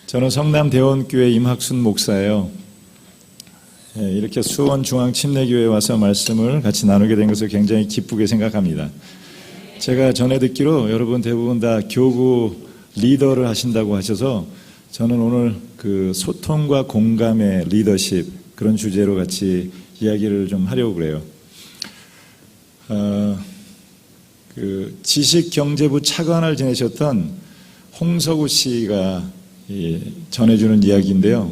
저는 성남대원교회 임학순 목사예요. 이렇게 수원중앙침례교회에 와서 말씀을 같이 나누게 된 것을 굉장히 기쁘게 생각합니다. 제가 전에 듣기로 여러분 대부분 다 교구 리더를 하신다고 하셔서 저는 오늘 그 소통과 공감의 리더십 그런 주제로 같이 이야기를 좀 하려고 그래요. 그 지식경제부 차관을 지내셨던 홍석우 씨가 전해주는 이야기인데요.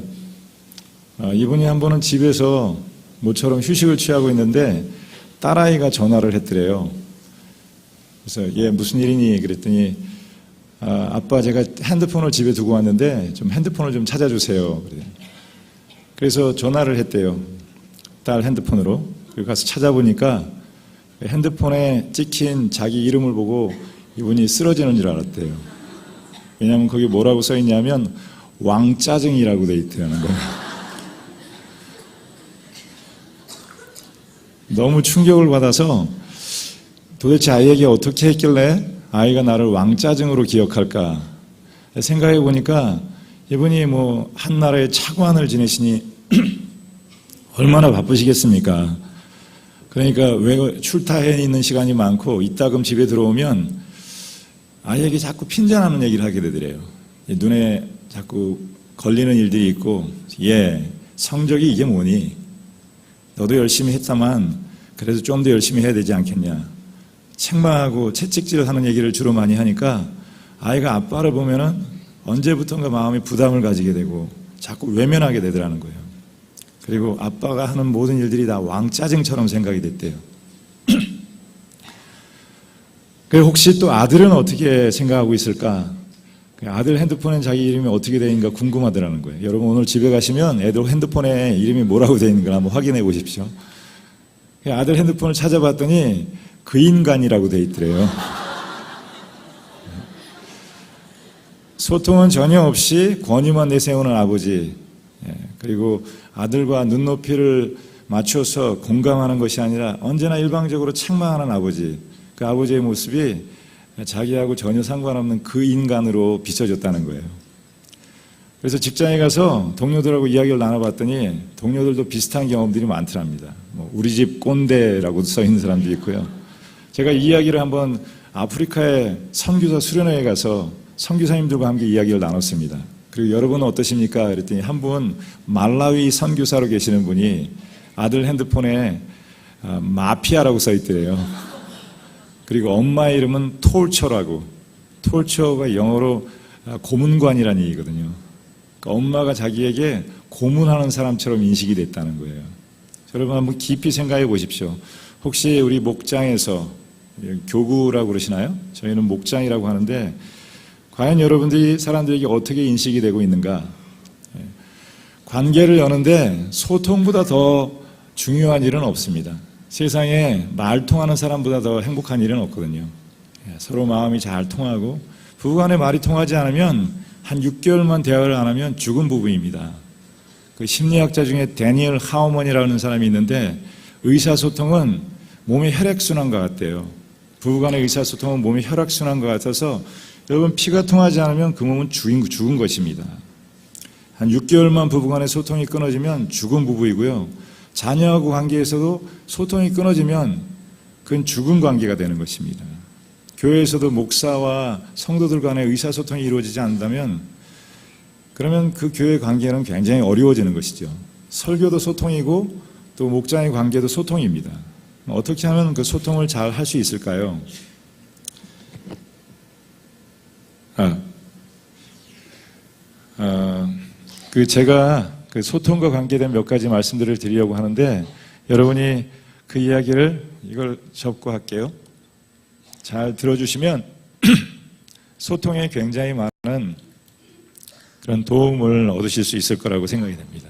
이분이 한 번은 집에서 모처럼 휴식을 취하고 있는데 딸아이가 전화를 했더래요. 그래서 얘 무슨 일이니? 그랬더니 아빠 제가 핸드폰을 집에 두고 왔는데 좀 핸드폰을 좀 찾아주세요. 그래서 전화를 했대요. 딸 핸드폰으로. 그리고 가서 찾아보니까 핸드폰에 찍힌 자기 이름을 보고 이분이 쓰러지는 줄 알았대요. 왜냐하면 거기 뭐라고 써있냐면 왕짜증이라고 돼 있다는 거예요. 너무 충격을 받아서 도대체 아이에게 어떻게 했길래 아이가 나를 왕짜증으로 기억할까 생각해 보니까 이분이 뭐 한나라의 차관을 지내시니 얼마나 바쁘시겠습니까? 그러니까 왜 출타해 있는 시간이 많고 이따금 집에 들어오면 아이에게 자꾸 핀잔하는 얘기를 하게 되더래요. 눈에 자꾸 걸리는 일들이 있고 성적이 이게 뭐니? 너도 열심히 했다만 그래도 좀 더 열심히 해야 되지 않겠냐? 책망하고 채찍질을 하는 얘기를 주로 많이 하니까 아이가 아빠를 보면은 언제부턴가 마음이 부담을 가지게 되고 자꾸 외면하게 되더라는 거예요. 그리고 아빠가 하는 모든 일들이 다 왕짜증처럼 생각이 됐대요. 혹시 또 아들은 어떻게 생각하고 있을까? 아들 핸드폰에 자기 이름이 어떻게 되어 있는가 궁금하더라는 거예요. 여러분 오늘 집에 가시면 애들 핸드폰에 이름이 뭐라고 되어 있는가 한번 확인해 보십시오. 아들 핸드폰을 찾아봤더니 그 인간이라고 되어 있더래요. 소통은 전혀 없이 권위만 내세우는 아버지, 그리고 아들과 눈높이를 맞춰서 공감하는 것이 아니라 언제나 일방적으로 책망하는 아버지, 그 아버지의 모습이 자기하고 전혀 상관없는 그 인간으로 비춰졌다는 거예요. 그래서 직장에 가서 동료들하고 이야기를 나눠봤더니 동료들도 비슷한 경험들이 많더랍니다. 우리 집 꼰대라고 써있는 사람도 있고요. 제가 이 이야기를 한번 아프리카의 선교사 수련회에 가서 선교사님들과 함께 이야기를 나눴습니다. 그리고 여러분은 어떠십니까? 그랬더니 한 분 말라위 선교사로 계시는 분이 아들 핸드폰에 마피아라고 써있더래요. 그리고 엄마 이름은 톨처라고. 톨처가 영어로 고문관이라는 얘기거든요. 그러니까 엄마가 자기에게 고문하는 사람처럼 인식이 됐다는 거예요. 여러분 한번 깊이 생각해 보십시오. 혹시 우리 목장에서 교구라고 그러시나요? 저희는 목장이라고 하는데 과연 여러분들이 사람들에게 어떻게 인식이 되고 있는가? 관계를 여는데 소통보다 더 중요한 일은 없습니다. 세상에 말 통하는 사람보다 더 행복한 일은 없거든요. 서로 마음이 잘 통하고 부부간에 말이 통하지 않으면 한 6개월만 대화를 안 하면 죽은 부부입니다. 그 심리학자 중에 데니얼 하우먼이라는 사람이 있는데 의사소통은 몸의 혈액순환과 같대요. 부부간의 의사소통은 몸의 혈액순환과 같아서 여러분 피가 통하지 않으면 그 몸은 죽은 것입니다. 한 6개월만 부부간의 소통이 끊어지면 죽은 부부이고요. 자녀하고 관계에서도 소통이 끊어지면 그건 죽은 관계가 되는 것입니다. 교회에서도 목사와 성도들 간의 의사소통이 이루어지지 않는다면 그러면 그 교회 관계는 굉장히 어려워지는 것이죠. 설교도 소통이고 또 목장의 관계도 소통입니다. 어떻게 하면 그 소통을 잘 할 수 있을까요? 제가 그 소통과 관계된 몇 가지 말씀들을 드리려고 하는데 여러분이 그 이야기를 이걸 접고 할게요. 잘 들어주시면 소통에 굉장히 많은 그런 도움을 얻으실 수 있을 거라고 생각이 됩니다.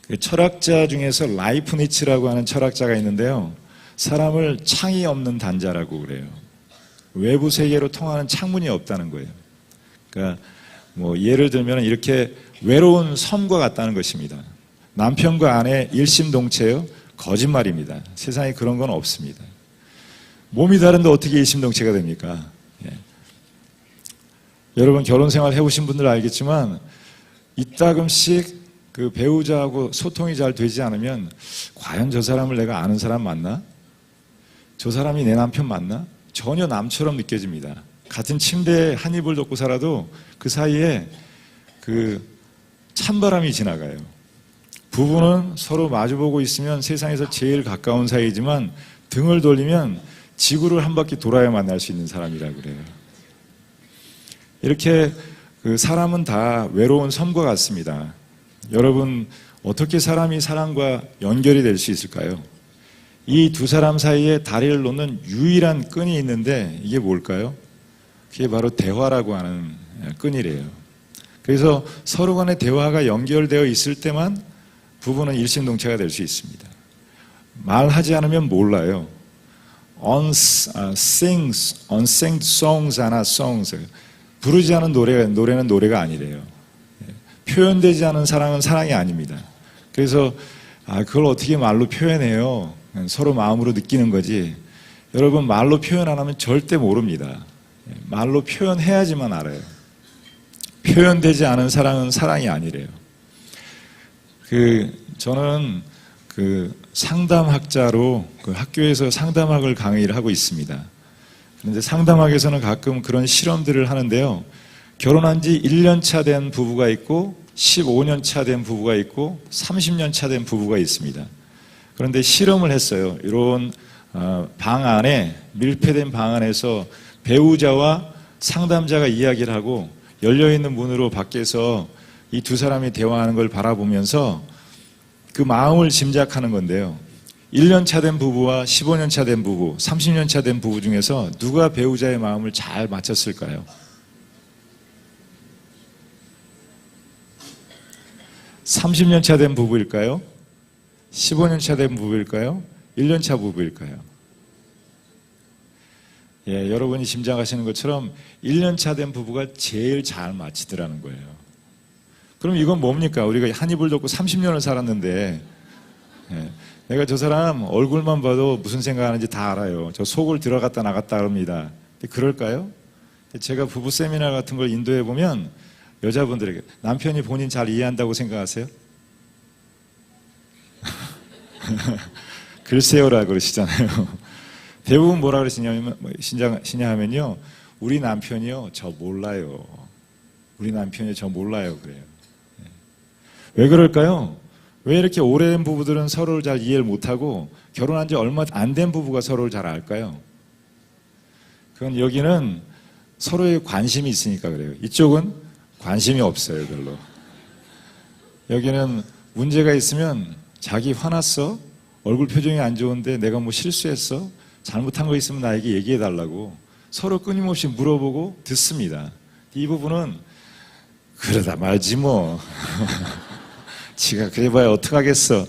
그 철학자 중에서 라이프니츠라고 하는 철학자가 있는데요. 사람을 창이 없는 단자라고 그래요. 외부 세계로 통하는 창문이 없다는 거예요. 그러니까 예를 들면 이렇게 외로운 섬과 같다는 것입니다. 남편과 아내 일심동체요? 거짓말입니다. 세상에 그런 건 없습니다. 몸이 다른데 어떻게 일심동체가 됩니까? 여러분 결혼 생활 해보신 분들 알겠지만 이따금씩 그 배우자하고 소통이 잘 되지 않으면 과연 저 사람을 내가 아는 사람 맞나? 저 사람이 내 남편 맞나? 전혀 남처럼 느껴집니다. 같은 침대에 한 이불 덮고 살아도 그 사이에 그 찬바람이 지나가요. 부부는 서로 마주보고 있으면 세상에서 제일 가까운 사이지만 등을 돌리면 지구를 한 바퀴 돌아야 만날 수 있는 사람이라 그래요. 이렇게 그 사람은 다 외로운 섬과 같습니다. 여러분 어떻게 사람이 사람과 연결이 될 수 있을까요? 이 두 사람 사이에 다리를 놓는 유일한 끈이 있는데 이게 뭘까요? 그게 바로 대화라고 하는 끈이래요. 그래서 서로 간의 대화가 연결되어 있을 때만 부부는 일심동체가 될 수 있습니다. 말하지 않으면 몰라요. unsing songs are not songs. 부르지 않은 노래는 노래가 아니래요. 표현되지 않은 사랑은 사랑이 아닙니다. 그래서 그걸 어떻게 말로 표현해요? 서로 마음으로 느끼는 거지. 여러분 말로 표현 안 하면 절대 모릅니다. 말로 표현해야지만 알아요. 표현되지 않은 사랑은 사랑이 아니래요. 저는 상담학자로 학교에서 상담학을 강의를 하고 있습니다. 그런데 상담학에서는 가끔 그런 실험들을 하는데요. 결혼한 지 1년 차 된 부부가 있고 15년 차 된 부부가 있고 30년 차 된 부부가 있습니다. 그런데 실험을 했어요. 이런 방 안에 밀폐된 방 안에서 배우자와 상담자가 이야기를 하고 열려있는 문으로 밖에서 이 두 사람이 대화하는 걸 바라보면서 그 마음을 짐작하는 건데요. 1년 차 된 부부와 15년 차 된 부부, 30년 차 된 부부 중에서 누가 배우자의 마음을 잘 맞췄을까요? 30년 차 된 부부일까요? 15년 차 된 부부일까요? 1년 차 부부일까요? 예, 여러분이 짐작하시는 것처럼 1년 차 된 부부가 제일 잘 맞히더라는 거예요. 그럼 이건 뭡니까? 우리가 한 이불 덮고 30년을 살았는데 내가 저 사람 얼굴만 봐도 무슨 생각하는지 다 알아요. 저 속을 들어갔다 나갔다 합니다. 그럴까요? 제가 부부 세미나 같은 걸 인도해 보면 여자분들에게 남편이 본인 잘 이해한다고 생각하세요? 글쎄요라 그러시잖아요. 대부분 뭐라 그러시냐 하면요. 우리 남편이요 저 몰라요. 우리 남편이 저 몰라요 그래요. 왜 그럴까요? 왜 이렇게 오래된 부부들은 서로를 잘 이해를 못하고 결혼한 지 얼마 안 된 부부가 서로를 잘 알까요? 그건 여기는 서로의 관심이 있으니까 그래요. 이쪽은 관심이 없어요 별로. 여기는 문제가 있으면 자기 화났어? 얼굴 표정이 안 좋은데 내가 뭐 실수했어? 잘못한 거 있으면 나에게 얘기해 달라고 서로 끊임없이 물어보고 듣습니다. 이 부분은 그러다 말지 뭐. 지가 그래봐야 어떡하겠어.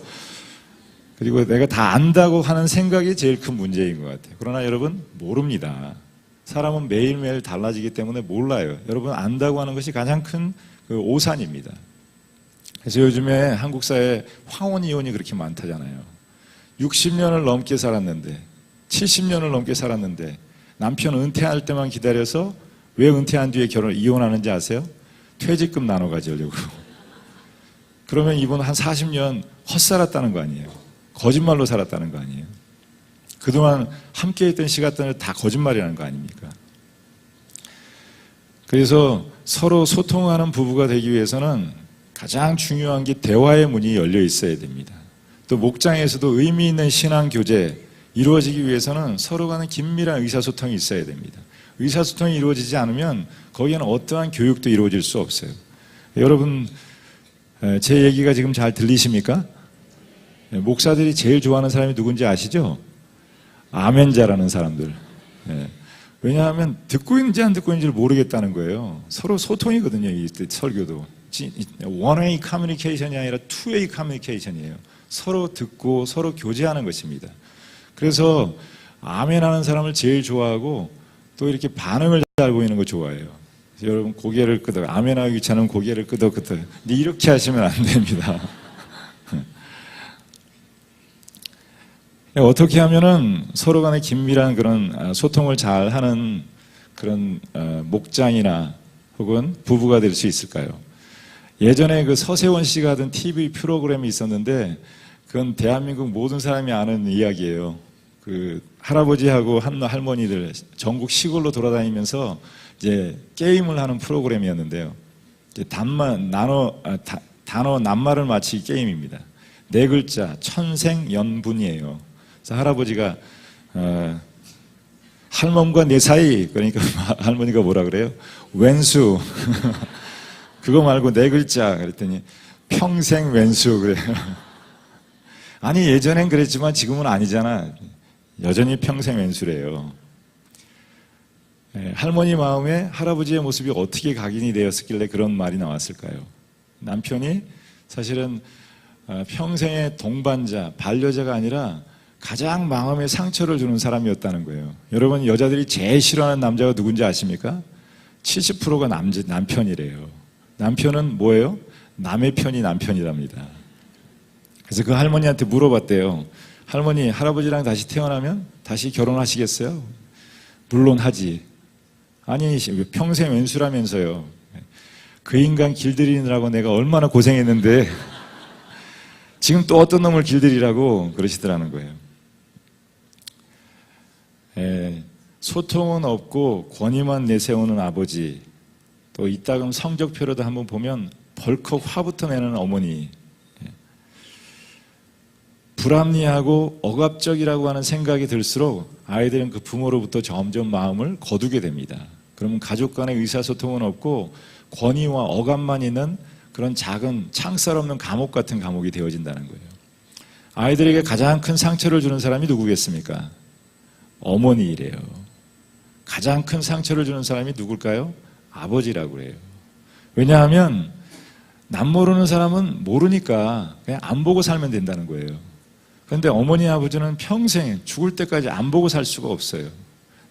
그리고 내가 다 안다고 하는 생각이 제일 큰 문제인 것 같아요. 그러나 여러분 모릅니다. 사람은 매일매일 달라지기 때문에 몰라요. 여러분 안다고 하는 것이 가장 큰 그 오산입니다. 그래서 요즘에 한국 사회에 황혼 이혼이 그렇게 많다잖아요. 60년을 넘게 살았는데 70년을 넘게 살았는데 남편 은퇴할 때만 기다려서 왜 은퇴한 뒤에 이혼하는지 아세요? 퇴직금 나눠 가지려고. 그러면 이분 한 40년 헛살았다는 거 아니에요. 거짓말로 살았다는 거 아니에요. 그동안 함께 있던 시간들을 다 거짓말이라는 거 아닙니까? 그래서 서로 소통하는 부부가 되기 위해서는 가장 중요한 게 대화의 문이 열려 있어야 됩니다. 또 목장에서도 의미 있는 신앙 교제 이루어지기 위해서는 서로 간의 긴밀한 의사소통이 있어야 됩니다. 의사소통이 이루어지지 않으면 거기에는 어떠한 교육도 이루어질 수 없어요. 여러분 제 얘기가 지금 잘 들리십니까? 목사들이 제일 좋아하는 사람이 누군지 아시죠? 아멘 잘하는 사람들. 왜냐하면 듣고 있는지 안 듣고 있는지를 모르겠다는 거예요. 서로 소통이거든요. 이 설교도. one-way communication이 아니라 two-way communication이에요. 서로 듣고 서로 교제하는 것입니다. 그래서 아멘 하는 사람을 제일 좋아하고 또 이렇게 반응을 잘 보이는 거 좋아해요. 여러분 고개를 끄덕, 아멘 하기 귀찮으면 고개를 끄덕끄덕. 근데 이렇게 하시면 안 됩니다. 어떻게 하면은 서로 간에 긴밀한 그런 소통을 잘 하는 그런 목장이나 혹은 부부가 될 수 있을까요? 예전에 그 서세원 씨가 하던 TV 프로그램이 있었는데 그건 대한민국 모든 사람이 아는 이야기예요. 그 할아버지하고 할머니들 전국 시골로 돌아다니면서 이제 게임을 하는 프로그램이었는데요. 이제 단어 낱말을 맞히기 게임입니다. 네 글자 천생연분이에요. 그래서 할아버지가 할멈과 내 사이, 그러니까 할머니가 뭐라 그래요? 왼수. 그거 말고 네 글자 그랬더니 평생 왼수 그래요. 아니 예전엔 그랬지만 지금은 아니잖아. 여전히 평생 왼수래요. 할머니 마음에 할아버지의 모습이 어떻게 각인이 되었었길래 그런 말이 나왔을까요? 남편이 사실은 평생의 동반자, 반려자가 아니라 가장 마음에 상처를 주는 사람이었다는 거예요. 여러분 여자들이 제일 싫어하는 남자가 누군지 아십니까? 70%가 남편이래요. 남편은 뭐예요? 남의 편이 남편이랍니다. 그래서 그 할머니한테 물어봤대요. 할머니, 할아버지랑 다시 태어나면 다시 결혼하시겠어요? 물론 하지. 아니 평생 왼수라면서요. 그 인간 길들이느라고 내가 얼마나 고생했는데 지금 또 어떤 놈을 길들이라고 그러시더라는 거예요. 소통은 없고 권위만 내세우는 아버지, 또 이따금 성적표로도 한번 보면 벌컥 화부터 내는 어머니, 불합리하고 억압적이라고 하는 생각이 들수록 아이들은 그 부모로부터 점점 마음을 거두게 됩니다. 그러면 가족 간의 의사소통은 없고 권위와 억압만 있는 그런 작은 창살 없는 감옥 같은 감옥이 되어진다는 거예요. 아이들에게 가장 큰 상처를 주는 사람이 누구겠습니까? 어머니이래요. 가장 큰 상처를 주는 사람이 누굴까요? 아버지라고 그래요. 왜냐하면 남 모르는 사람은 모르니까 그냥 안 보고 살면 된다는 거예요. 그런데 어머니 아버지는 평생 죽을 때까지 안 보고 살 수가 없어요.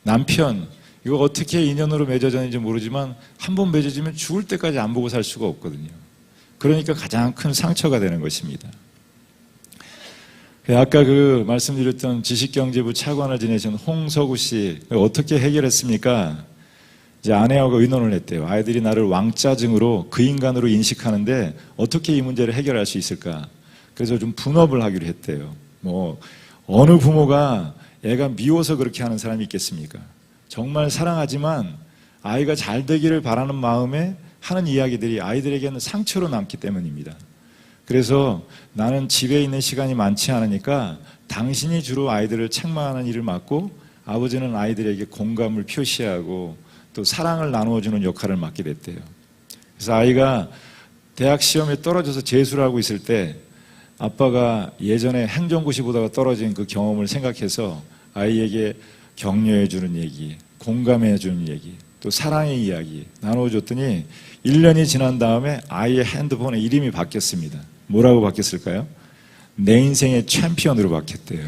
남편, 이거 어떻게 인연으로 맺어졌는지 모르지만 한 번 맺어지면 죽을 때까지 안 보고 살 수가 없거든요. 그러니까 가장 큰 상처가 되는 것입니다. 아까 그 말씀드렸던 지식경제부 차관을 지내신 홍석우 씨 어떻게 해결했습니까? 이제 아내하고 의논을 했대요. 아이들이 나를 왕짜증으로 그 인간으로 인식하는데 어떻게 이 문제를 해결할 수 있을까? 그래서 좀 분업을 하기로 했대요. 뭐 어느 부모가 애가 미워서 그렇게 하는 사람이 있겠습니까? 정말 사랑하지만 아이가 잘 되기를 바라는 마음에 하는 이야기들이 아이들에게는 상처로 남기 때문입니다. 그래서 나는 집에 있는 시간이 많지 않으니까 당신이 주로 아이들을 책망하는 일을 맡고 아버지는 아이들에게 공감을 표시하고 또 사랑을 나누어주는 역할을 맡게 됐대요. 그래서 아이가 대학 시험에 떨어져서 재수를 하고 있을 때 아빠가 예전에 행정고시 보다가 떨어진 그 경험을 생각해서 아이에게 격려해주는 얘기, 공감해주는 얘기, 또 사랑의 이야기 나눠줬더니 1년이 지난 다음에 아이의 핸드폰에 이름이 바뀌었습니다. 뭐라고 바뀌었을까요? 내 인생의 챔피언으로 바뀌었대요.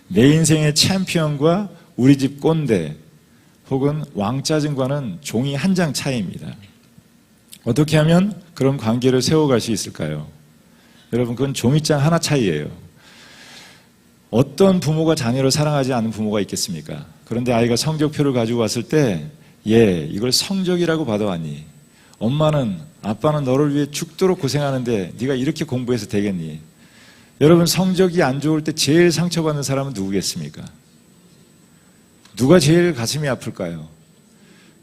내 인생의 챔피언과 우리 집 꼰대 혹은 왕짜증과는 종이 한 장 차이입니다. 어떻게 하면 그런 관계를 세워갈 수 있을까요? 여러분 그건 종이장 하나 차이예요. 어떤 부모가 자녀를 사랑하지 않는 부모가 있겠습니까? 그런데 아이가 성적표를 가지고 왔을 때 이걸 성적이라고 받아왔니? 엄마는 아빠는 너를 위해 죽도록 고생하는데 네가 이렇게 공부해서 되겠니? 여러분 성적이 안 좋을 때 제일 상처받는 사람은 누구겠습니까? 누가 제일 가슴이 아플까요?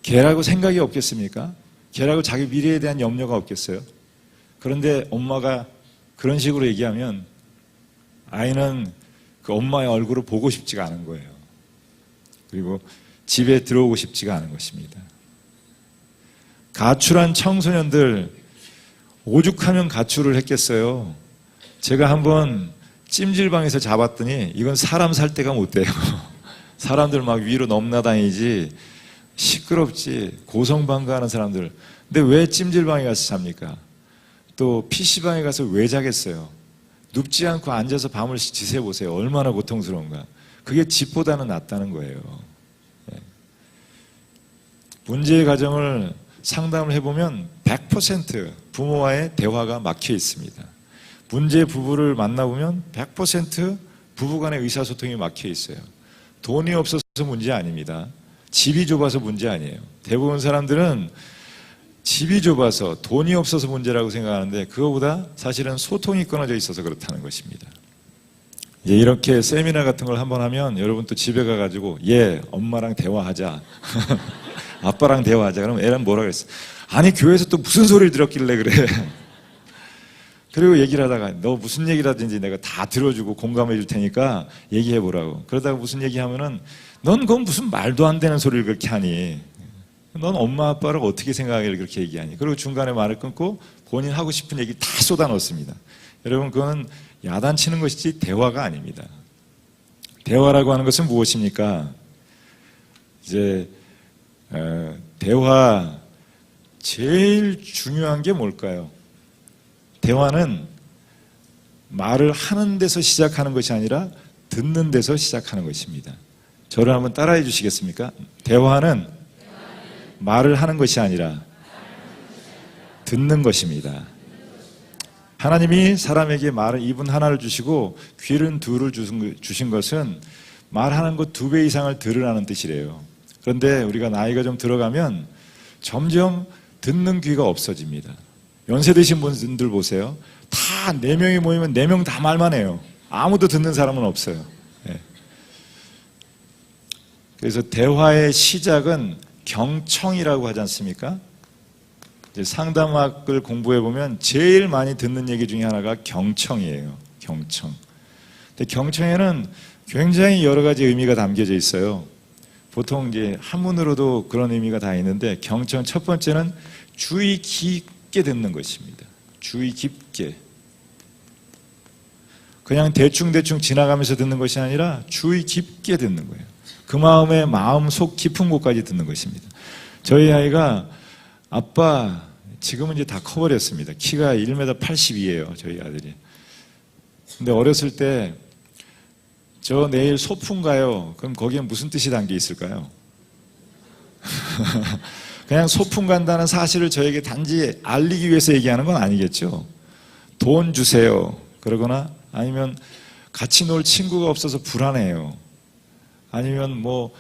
걔라고 생각이 없겠습니까? 걔라고 자기 미래에 대한 염려가 없겠어요? 그런데 엄마가 그런 식으로 얘기하면 아이는 그 엄마의 얼굴을 보고 싶지가 않은 거예요. 그리고 집에 들어오고 싶지가 않은 것입니다. 가출한 청소년들 오죽하면 가출을 했겠어요. 제가 한번 찜질방에서 잡았더니 이건 사람 살 데가 못 돼요. 사람들 막 위로 넘나다니지 시끄럽지 고성방가하는 사람들. 근데 왜 찜질방에 가서 잡니까? 또 PC방에 가서 왜 자겠어요? 눕지 않고 앉아서 밤을 지새보세요. 얼마나 고통스러운가. 그게 집보다는 낫다는 거예요. 문제의 가정을 상담을 해보면 100% 부모와의 대화가 막혀 있습니다. 문제의 부부를 만나보면 100% 부부간의 의사소통이 막혀 있어요. 돈이 없어서 문제 아닙니다. 집이 좁아서 문제 아니에요. 대부분 사람들은 집이 좁아서 돈이 없어서 문제라고 생각하는데 그거보다 사실은 소통이 끊어져 있어서 그렇다는 것입니다. 이렇게 세미나 같은 걸 한번 하면 여러분 또 집에 가가지고 엄마랑 대화하자. 아빠랑 대화하자. 그러면 애랑 뭐라 그랬어? 아니 교회에서 또 무슨 소리를 들었길래 그래. 그리고 얘기를 하다가 너 무슨 얘기를 하든지 내가 다 들어주고 공감해 줄 테니까 얘기해 보라고. 그러다가 무슨 얘기하면은 넌 그건 무슨 말도 안 되는 소리를 그렇게 하니. 넌 엄마 아빠를 어떻게 생각하길래 그렇게 얘기하니. 그리고 중간에 말을 끊고 본인 하고 싶은 얘기 다 쏟아 넣습니다. 여러분 그건 야단치는 것이지 대화가 아닙니다. 대화라고 하는 것은 무엇입니까? 이제 대화 제일 중요한 게 뭘까요? 대화는 말을 하는 데서 시작하는 것이 아니라 듣는 데서 시작하는 것입니다. 저를 한번 따라해 주시겠습니까? 대화는 말을 하는 것이 아니라 듣는 것입니다. 하나님이 사람에게 말을 입은 하나를 주시고 귀는 둘을 주신 것은 말하는 것 2배 이상을 들으라는 뜻이래요. 그런데 우리가 나이가 좀 들어가면 점점 듣는 귀가 없어집니다. 연세 드신 분들 보세요. 다 4명이 모이면 4명 다 말만 해요. 아무도 듣는 사람은 없어요. 그래서 대화의 시작은 경청이라고 하지 않습니까? 상담학을 공부해 보면 제일 많이 듣는 얘기 중에 하나가 경청이에요. 경청. 근데 경청에는 굉장히 여러 가지 의미가 담겨져 있어요. 보통 이제 한문으로도 그런 의미가 다 있는데 경청 첫 번째는 주의 깊게 듣는 것입니다. 주의 깊게. 그냥 대충대충 지나가면서 듣는 것이 아니라 주의 깊게 듣는 거예요. 그 마음의 마음속 깊은 곳까지 듣는 것입니다. 저희 아이가 아빠 지금은 이제 다 커버렸습니다. 키가 1m 82예요. 저희 아들이. 근데 어렸을 때 저 내일 소풍 가요. 그럼 거기에 무슨 뜻이 담겨 있을까요? 그냥 소풍 간다는 사실을 저에게 단지 알리기 위해서 얘기하는 건 아니겠죠. 돈 주세요. 그러거나 아니면 같이 놀 친구가 없어서 불안해요. 아니면 뭐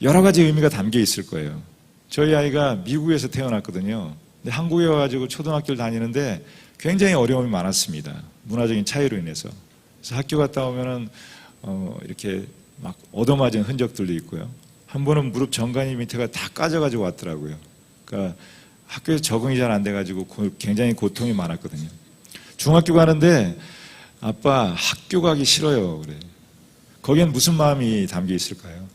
여러 가지 의미가 담겨 있을 거예요. 저희 아이가 미국에서 태어났거든요. 근데 한국에 와가지고 초등학교를 다니는데 굉장히 어려움이 많았습니다. 문화적인 차이로 인해서. 그래서 학교 갔다 오면은 이렇게 막 얻어맞은 흔적들도 있고요. 한 번은 무릎 정강이 밑에가 다 까져가지고 왔더라고요. 그러니까 학교에서 적응이 잘 안 돼가지고 굉장히 고통이 많았거든요. 중학교 가는데 아빠 학교 가기 싫어요. 그래. 거기엔 무슨 마음이 담겨 있을까요?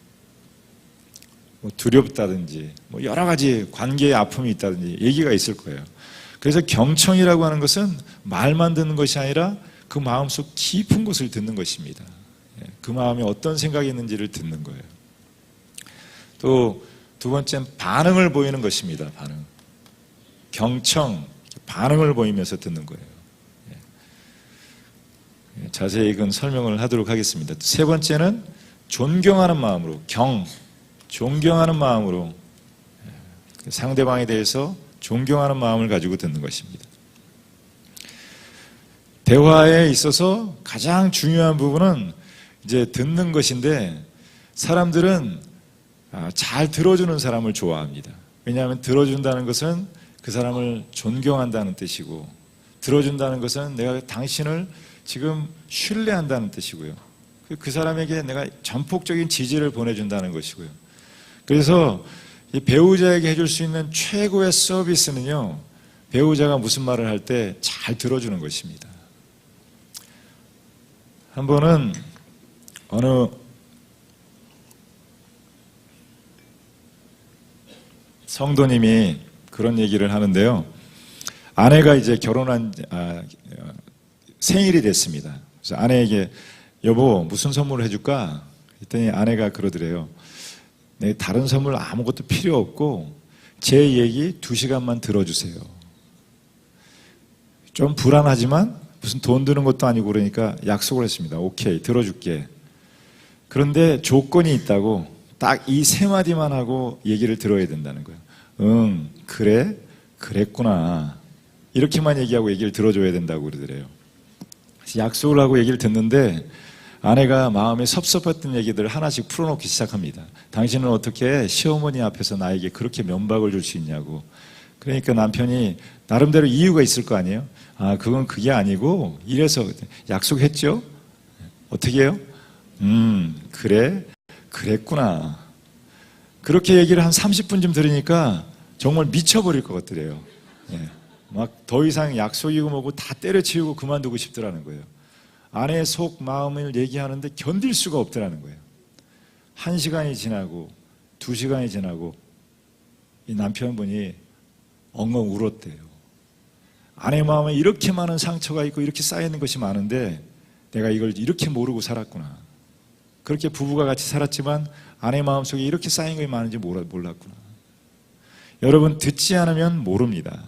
뭐 두렵다든지 뭐 여러 가지 관계의 아픔이 있다든지 얘기가 있을 거예요. 그래서 경청이라고 하는 것은 말만 듣는 것이 아니라 그 마음속 깊은 곳을 듣는 것입니다. 그 마음에 어떤 생각이 있는지를 듣는 거예요. 또 두 번째는 반응을 보이는 것입니다. 반응. 경청, 반응을 보이면서 듣는 거예요. 자세히 이건 설명을 하도록 하겠습니다. 세 번째는 존경하는 마음으로, 존경하는 마음으로 상대방에 대해서 존경하는 마음을 가지고 듣는 것입니다. 대화에 있어서 가장 중요한 부분은 이제 듣는 것인데 사람들은 잘 들어주는 사람을 좋아합니다. 왜냐하면 들어준다는 것은 그 사람을 존경한다는 뜻이고 들어준다는 것은 내가 당신을 지금 신뢰한다는 뜻이고요. 그 사람에게 내가 전폭적인 지지를 보내준다는 것이고요. 그래서 이 배우자에게 해줄 수 있는 최고의 서비스는요, 배우자가 무슨 말을 할 때 잘 들어주는 것입니다. 한 번은 어느 성도님이 그런 얘기를 하는데요. 아내가 이제 결혼한 생일이 됐습니다. 그래서 아내에게 여보 무슨 선물을 해줄까? 그랬더니 아내가 그러더래요. 네, 다른 선물 아무것도 필요 없고 제 얘기 2시간만 들어주세요. 좀 불안하지만 무슨 돈 드는 것도 아니고 그러니까 약속을 했습니다. 오케이, 들어줄게. 그런데 조건이 있다고 딱 이 3마디만 하고 얘기를 들어야 된다는 거예요. 응, 그래? 그랬구나. 이렇게만 얘기하고 얘기를 들어줘야 된다고 그러더래요. 그래서 약속을 하고 얘기를 듣는데 아내가 마음에 섭섭했던 얘기들을 하나씩 풀어놓기 시작합니다. 당신은 어떻게 시어머니 앞에서 나에게 그렇게 면박을 줄 수 있냐고. 그러니까 남편이 나름대로 이유가 있을 거 아니에요. 아, 그건 그게 아니고 이래서 약속했죠? 어떻게 해요? 그래? 그랬구나. 그렇게 얘기를 한 30분쯤 들으니까 정말 미쳐버릴 것 같더래요. 예. 막 더 이상 약속이고 뭐고 다 때려치우고 그만두고 싶더라는 거예요. 아내의 속 마음을 얘기하는데 견딜 수가 없더라는 거예요. 1시간이 지나고 2시간이 지나고 이 남편분이 엉엉 울었대요. 아내 마음에 이렇게 많은 상처가 있고 이렇게 쌓여있는 것이 많은데 내가 이걸 이렇게 모르고 살았구나. 그렇게 부부가 같이 살았지만 아내 마음속에 이렇게 쌓인 것이 많은지 몰랐구나. 여러분, 듣지 않으면 모릅니다.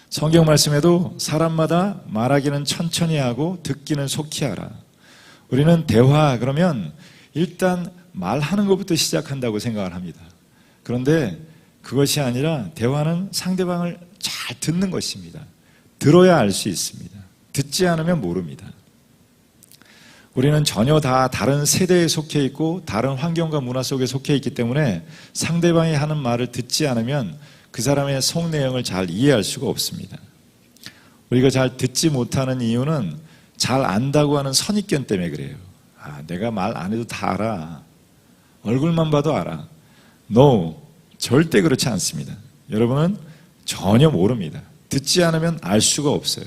성경 말씀에도 사람마다 말하기는 천천히 하고 듣기는 속히 하라. 우리는 대화 그러면 일단 말하는 것부터 시작한다고 생각을 합니다. 그런데 그것이 아니라 대화는 상대방을 잘 듣는 것입니다. 들어야 알 수 있습니다. 듣지 않으면 모릅니다. 우리는 전혀 다 다른 세대에 속해 있고 다른 환경과 문화 속에 속해 있기 때문에 상대방이 하는 말을 듣지 않으면 그 사람의 속 내용을 잘 이해할 수가 없습니다. 우리가 잘 듣지 못하는 이유는 잘 안다고 하는 선입견 때문에 그래요. 아, 내가 말 안 해도 다 알아. 얼굴만 봐도 알아. No, 절대 그렇지 않습니다. 여러분은 전혀 모릅니다. 듣지 않으면 알 수가 없어요.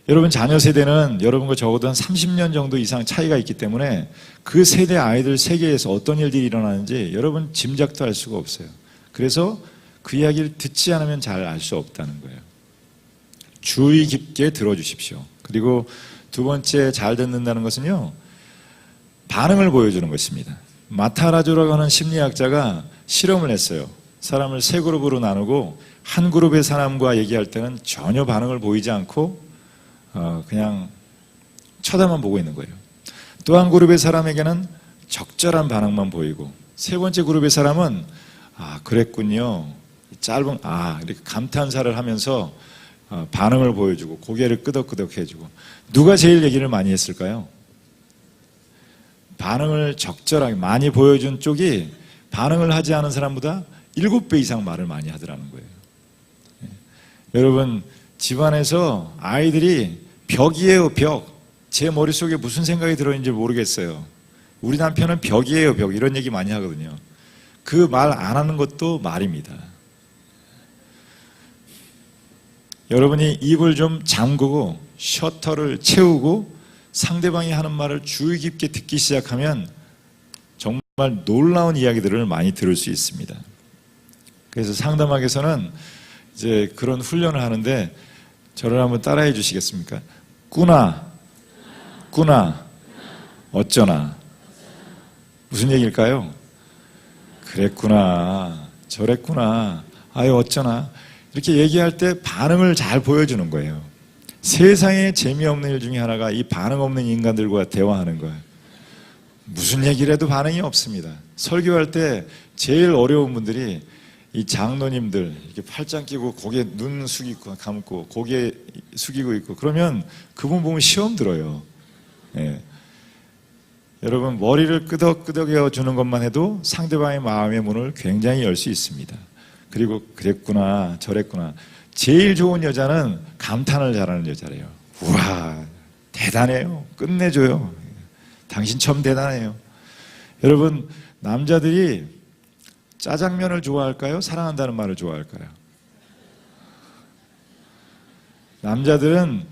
여러분 자녀 세대는 여러분과 적어도 한 30년 정도 이상 차이가 있기 때문에 그 세대 아이들 세계에서 어떤 일들이 일어나는지 여러분 짐작도 할 수가 없어요. 그래서 그 이야기를 듣지 않으면 잘 알 수 없다는 거예요. 주의 깊게 들어주십시오. 그리고 두 번째 잘 듣는다는 것은요, 반응을 보여주는 것입니다. 마타라조라고 하는 심리학자가 실험을 했어요. 사람을 세 그룹으로 나누고 한 그룹의 사람과 얘기할 때는 전혀 반응을 보이지 않고 그냥 쳐다만 보고 있는 거예요. 또 한 그룹의 사람에게는 적절한 반응만 보이고 세 번째 그룹의 사람은 아, 그랬군요. 짧은 이렇게 감탄사를 하면서 반응을 보여주고 고개를 끄덕끄덕 해주고. 누가 제일 얘기를 많이 했을까요? 반응을 적절하게 많이 보여준 쪽이 반응을 하지 않은 사람보다 7배 이상 말을 많이 하더라는 거예요. 여러분 집안에서 아이들이 벽이에요, 벽. 제 머릿속에 무슨 생각이 들어있는지 모르겠어요. 우리 남편은 벽이에요, 벽. 이런 얘기 많이 하거든요. 그 말 안 하는 것도 말입니다. 여러분이 입을 좀 잠그고 셔터를 채우고 상대방이 하는 말을 주의 깊게 듣기 시작하면 정말 놀라운 이야기들을 많이 들을 수 있습니다. 그래서 상담학에서는 이제 그런 훈련을 하는데 저를 한번 따라해 주시겠습니까? 꾸나, 어쩌나. 무슨 얘기일까요? 그랬구나, 저랬구나, 아유 어쩌나. 이렇게 얘기할 때 반응을 잘 보여주는 거예요. 세상에 재미없는 일 중에 하나가 이 반응 없는 인간들과 대화하는 거예요. 무슨 얘기를 해도 반응이 없습니다. 설교할 때 제일 어려운 분들이 이 장로님들 이렇게 팔짱 끼고 고개 눈 숙이고 감고 고개 숙이고 있고 그러면 그분 보면 시험 들어요. 예. 여러분 머리를 끄덕끄덕여 주는 것만 해도 상대방의 마음의 문을 굉장히 열 수 있습니다. 그리고 그랬구나 저랬구나. 제일 좋은 여자는 감탄을 잘하는 여자래요. 우와 대단해요. 끝내줘요. 당신 참 대단해요. 여러분 남자들이 짜장면을 좋아할까요? 사랑한다는 말을 좋아할까요? 남자들은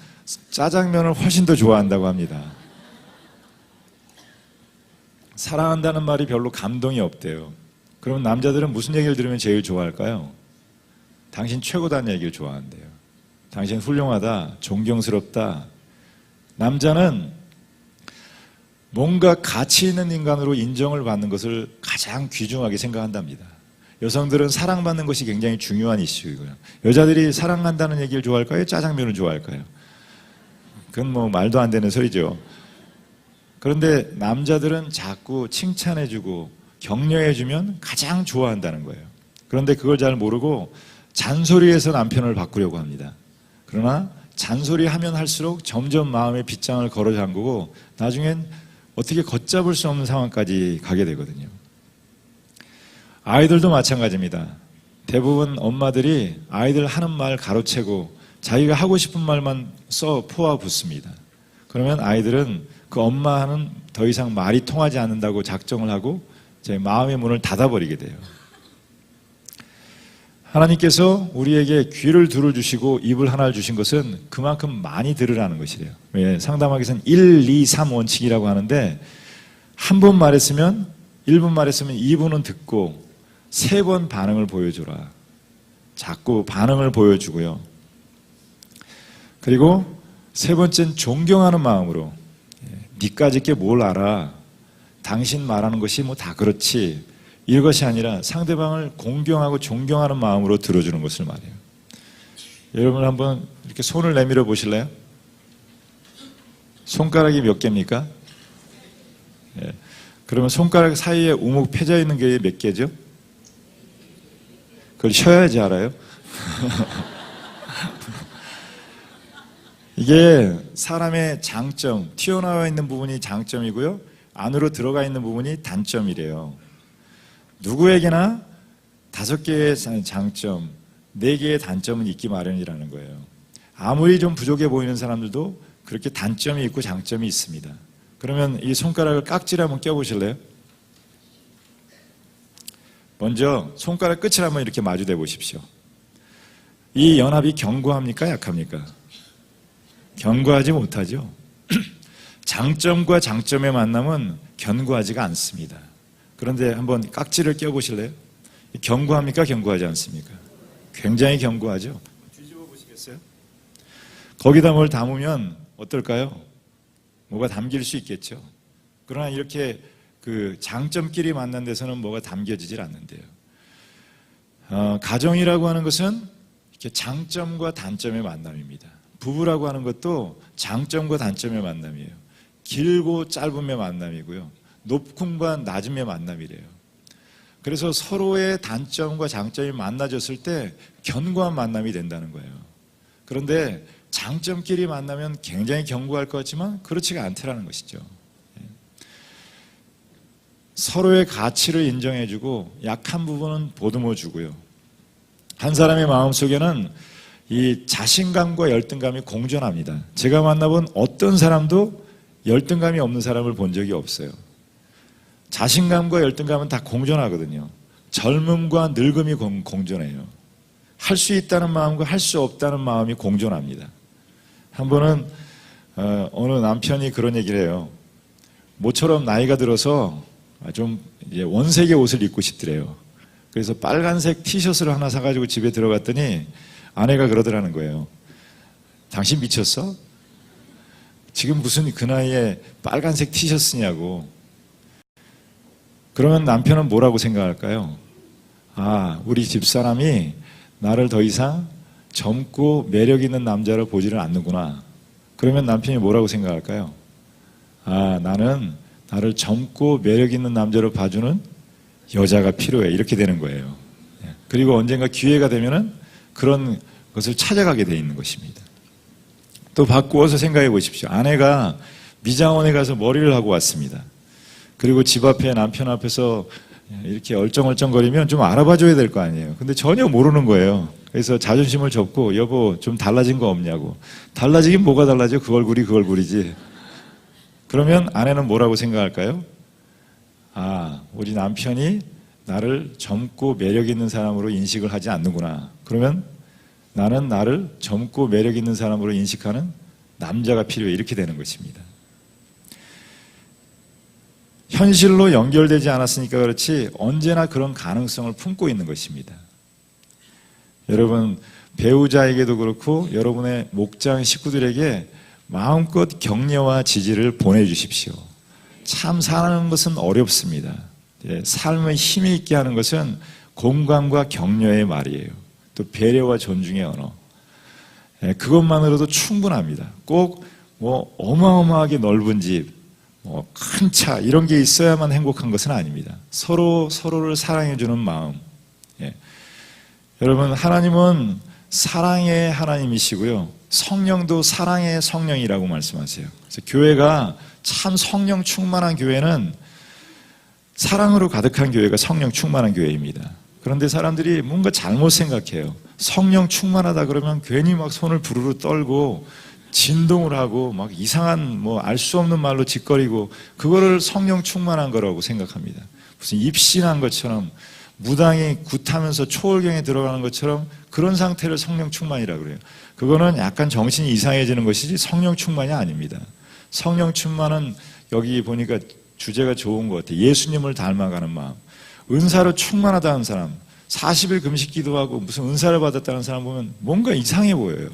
짜장면을 훨씬 더 좋아한다고 합니다. 사랑한다는 말이 별로 감동이 없대요. 그러면 남자들은 무슨 얘기를 들으면 제일 좋아할까요? 당신 최고다는 얘기를 좋아한대요. 당신 훌륭하다, 존경스럽다. 남자는 뭔가 가치 있는 인간으로 인정을 받는 것을 가장 귀중하게 생각한답니다. 여성들은 사랑받는 것이 굉장히 중요한 이슈이고요. 여자들이 사랑한다는 얘기를 좋아할까요? 짜장면을 좋아할까요? 그건 뭐 말도 안 되는 소리죠. 그런데 남자들은 자꾸 칭찬해주고 격려해주면 가장 좋아한다는 거예요. 그런데 그걸 잘 모르고 잔소리해서 남편을 바꾸려고 합니다. 그러나 잔소리하면 할수록 점점 마음의 빗장을 걸어 잠그고 나중엔 어떻게 걷잡을 수 없는 상황까지 가게 되거든요. 아이들도 마찬가지입니다. 대부분 엄마들이 아이들 하는 말 가로채고 자기가 하고 싶은 말만 써 포와 붙습니다. 그러면 아이들은 그 엄마는 더 이상 말이 통하지 않는다고 작정을 하고 제 마음의 문을 닫아버리게 돼요. 하나님께서 우리에게 귀를 둘러주시고 입을 하나를 주신 것은 그만큼 많이 들으라는 것이래요. 왜? 상담하기에서는 1, 2, 3 원칙이라고 하는데 한 번 말했으면 1분 말했으면 2분은 듣고 3번 반응을 보여줘라. 자꾸 반응을 보여주고요. 그리고 3번째는 존경하는 마음으로 니까짓 게 뭘 알아. 당신 말하는 것이 뭐 다 그렇지. 이것이 아니라 상대방을 공경하고 존경하는 마음으로 들어주는 것을 말해요. 여러분 한번 이렇게 손을 내밀어 보실래요? 손가락이 몇 개입니까? 예. 그러면 손가락 사이에 우묵 펴져 있는 게 몇 개죠? 그걸 쉬어야지 알아요? 이게 사람의 장점, 튀어나와 있는 부분이 장점이고요. 안으로 들어가 있는 부분이 단점이래요. 누구에게나 5개의 장점, 4개의 단점은 있기 마련이라는 거예요. 아무리 좀 부족해 보이는 사람들도 그렇게 단점이 있고 장점이 있습니다. 그러면 이 손가락을 깍지를 한번 껴보실래요? 먼저 손가락 끝을 한번 이렇게 마주대 보십시오. 이 연합이 견고합니까? 약합니까? 견고하지 못하죠. 장점과 장점의 만남은 견고하지가 않습니다. 그런데 한번 깍지를 껴보실래요? 견고합니까? 견고하지 않습니까? 굉장히 견고하죠. 뒤집어 보시겠어요? 거기다 뭘 담으면 어떨까요? 뭐가 담길 수 있겠죠. 그러나 이렇게 그 장점끼리 만난 데서는 뭐가 담겨지질 않는데요. 가정이라고 하는 것은 이렇게 장점과 단점의 만남입니다. 부부라고 하는 것도 장점과 단점의 만남이에요. 길고 짧음의 만남이고요. 높음과 낮음의 만남이래요. 그래서 서로의 단점과 장점이 만나졌을 때 견고한 만남이 된다는 거예요. 그런데 장점끼리 만나면 굉장히 견고할 것 같지만 그렇지가 않다는 것이죠. 서로의 가치를 인정해주고 약한 부분은 보듬어주고요. 한 사람의 마음속에는 이 자신감과 열등감이 공존합니다. 제가 만나본 어떤 사람도 열등감이 없는 사람을 본 적이 없어요. 자신감과 열등감은 다 공존하거든요. 젊음과 늙음이 공존해요. 할 수 있다는 마음과 할 수 없다는 마음이 공존합니다. 한 번은 어느 남편이 그런 얘기를 해요. 모처럼 나이가 들어서 좀 이제 원색의 옷을 입고 싶더래요. 그래서 빨간색 티셔츠를 하나 사가지고 집에 들어갔더니 아내가 그러더라는 거예요. 당신 미쳤어? 지금 무슨 그 나이에 빨간색 티셔츠냐고. 그러면 남편은 뭐라고 생각할까요? 아, 우리 집사람이 나를 더 이상 젊고 매력 있는 남자로 보지를 않는구나. 그러면 남편이 뭐라고 생각할까요? 아, 나는 나를 젊고 매력 있는 남자로 봐주는 여자가 필요해. 이렇게 되는 거예요. 그리고 언젠가 기회가 되면은 그런 것을 찾아가게 돼 있는 것입니다. 또 바꾸어서 생각해 보십시오. 아내가 미장원에 가서 머리를 하고 왔습니다. 그리고 집 앞에 남편 앞에서 이렇게 얼쩡얼쩡거리면 좀 알아봐 줘야 될 거 아니에요. 근데 전혀 모르는 거예요. 그래서 자존심을 접고 여보 좀 달라진 거 없냐고. 달라지긴 뭐가 달라져? 그 얼굴이 그 얼굴이지. 그러면 아내는 뭐라고 생각할까요? 아, 우리 남편이 나를 젊고 매력 있는 사람으로 인식을 하지 않는구나. 그러면 나는 나를 젊고 매력 있는 사람으로 인식하는 남자가 필요해. 이렇게 되는 것입니다. 현실로 연결되지 않았으니까 그렇지 언제나 그런 가능성을 품고 있는 것입니다. 여러분 배우자에게도 그렇고 여러분의 목장 식구들에게 마음껏 격려와 지지를 보내주십시오. 참 사는 것은 어렵습니다. 삶의 힘이 있게 하는 것은 공감과 격려의 말이에요. 또 배려와 존중의 언어. 그것만으로도 충분합니다. 꼭 뭐 어마어마하게 넓은 집, 뭐 큰 차 이런 게 있어야만 행복한 것은 아닙니다. 서로를 사랑해주는 마음. 여러분 하나님은 사랑의 하나님이시고요. 성령도 사랑의 성령이라고 말씀하세요. 그래서 교회가 참 성령 충만한 교회는 사랑으로 가득한 교회가 성령 충만한 교회입니다. 그런데 사람들이 뭔가 잘못 생각해요. 성령 충만하다 그러면 괜히 막 손을 부르르 떨고 진동을 하고 막 이상한 뭐 알 수 없는 말로 짓거리고 그거를 성령 충만한 거라고 생각합니다. 무슨 입신한 것처럼 무당이 굿하면서 초월경에 들어가는 것처럼 그런 상태를 성령 충만이라고 그래요. 그거는 약간 정신이 이상해지는 것이지 성령 충만이 아닙니다. 성령 충만은 여기 보니까 주제가 좋은 것 같아요. 예수님을 닮아가는 마음. 은사로 충만하다는 사람, 40일 금식 기도하고 무슨 은사를 받았다는 사람 보면 뭔가 이상해 보여요.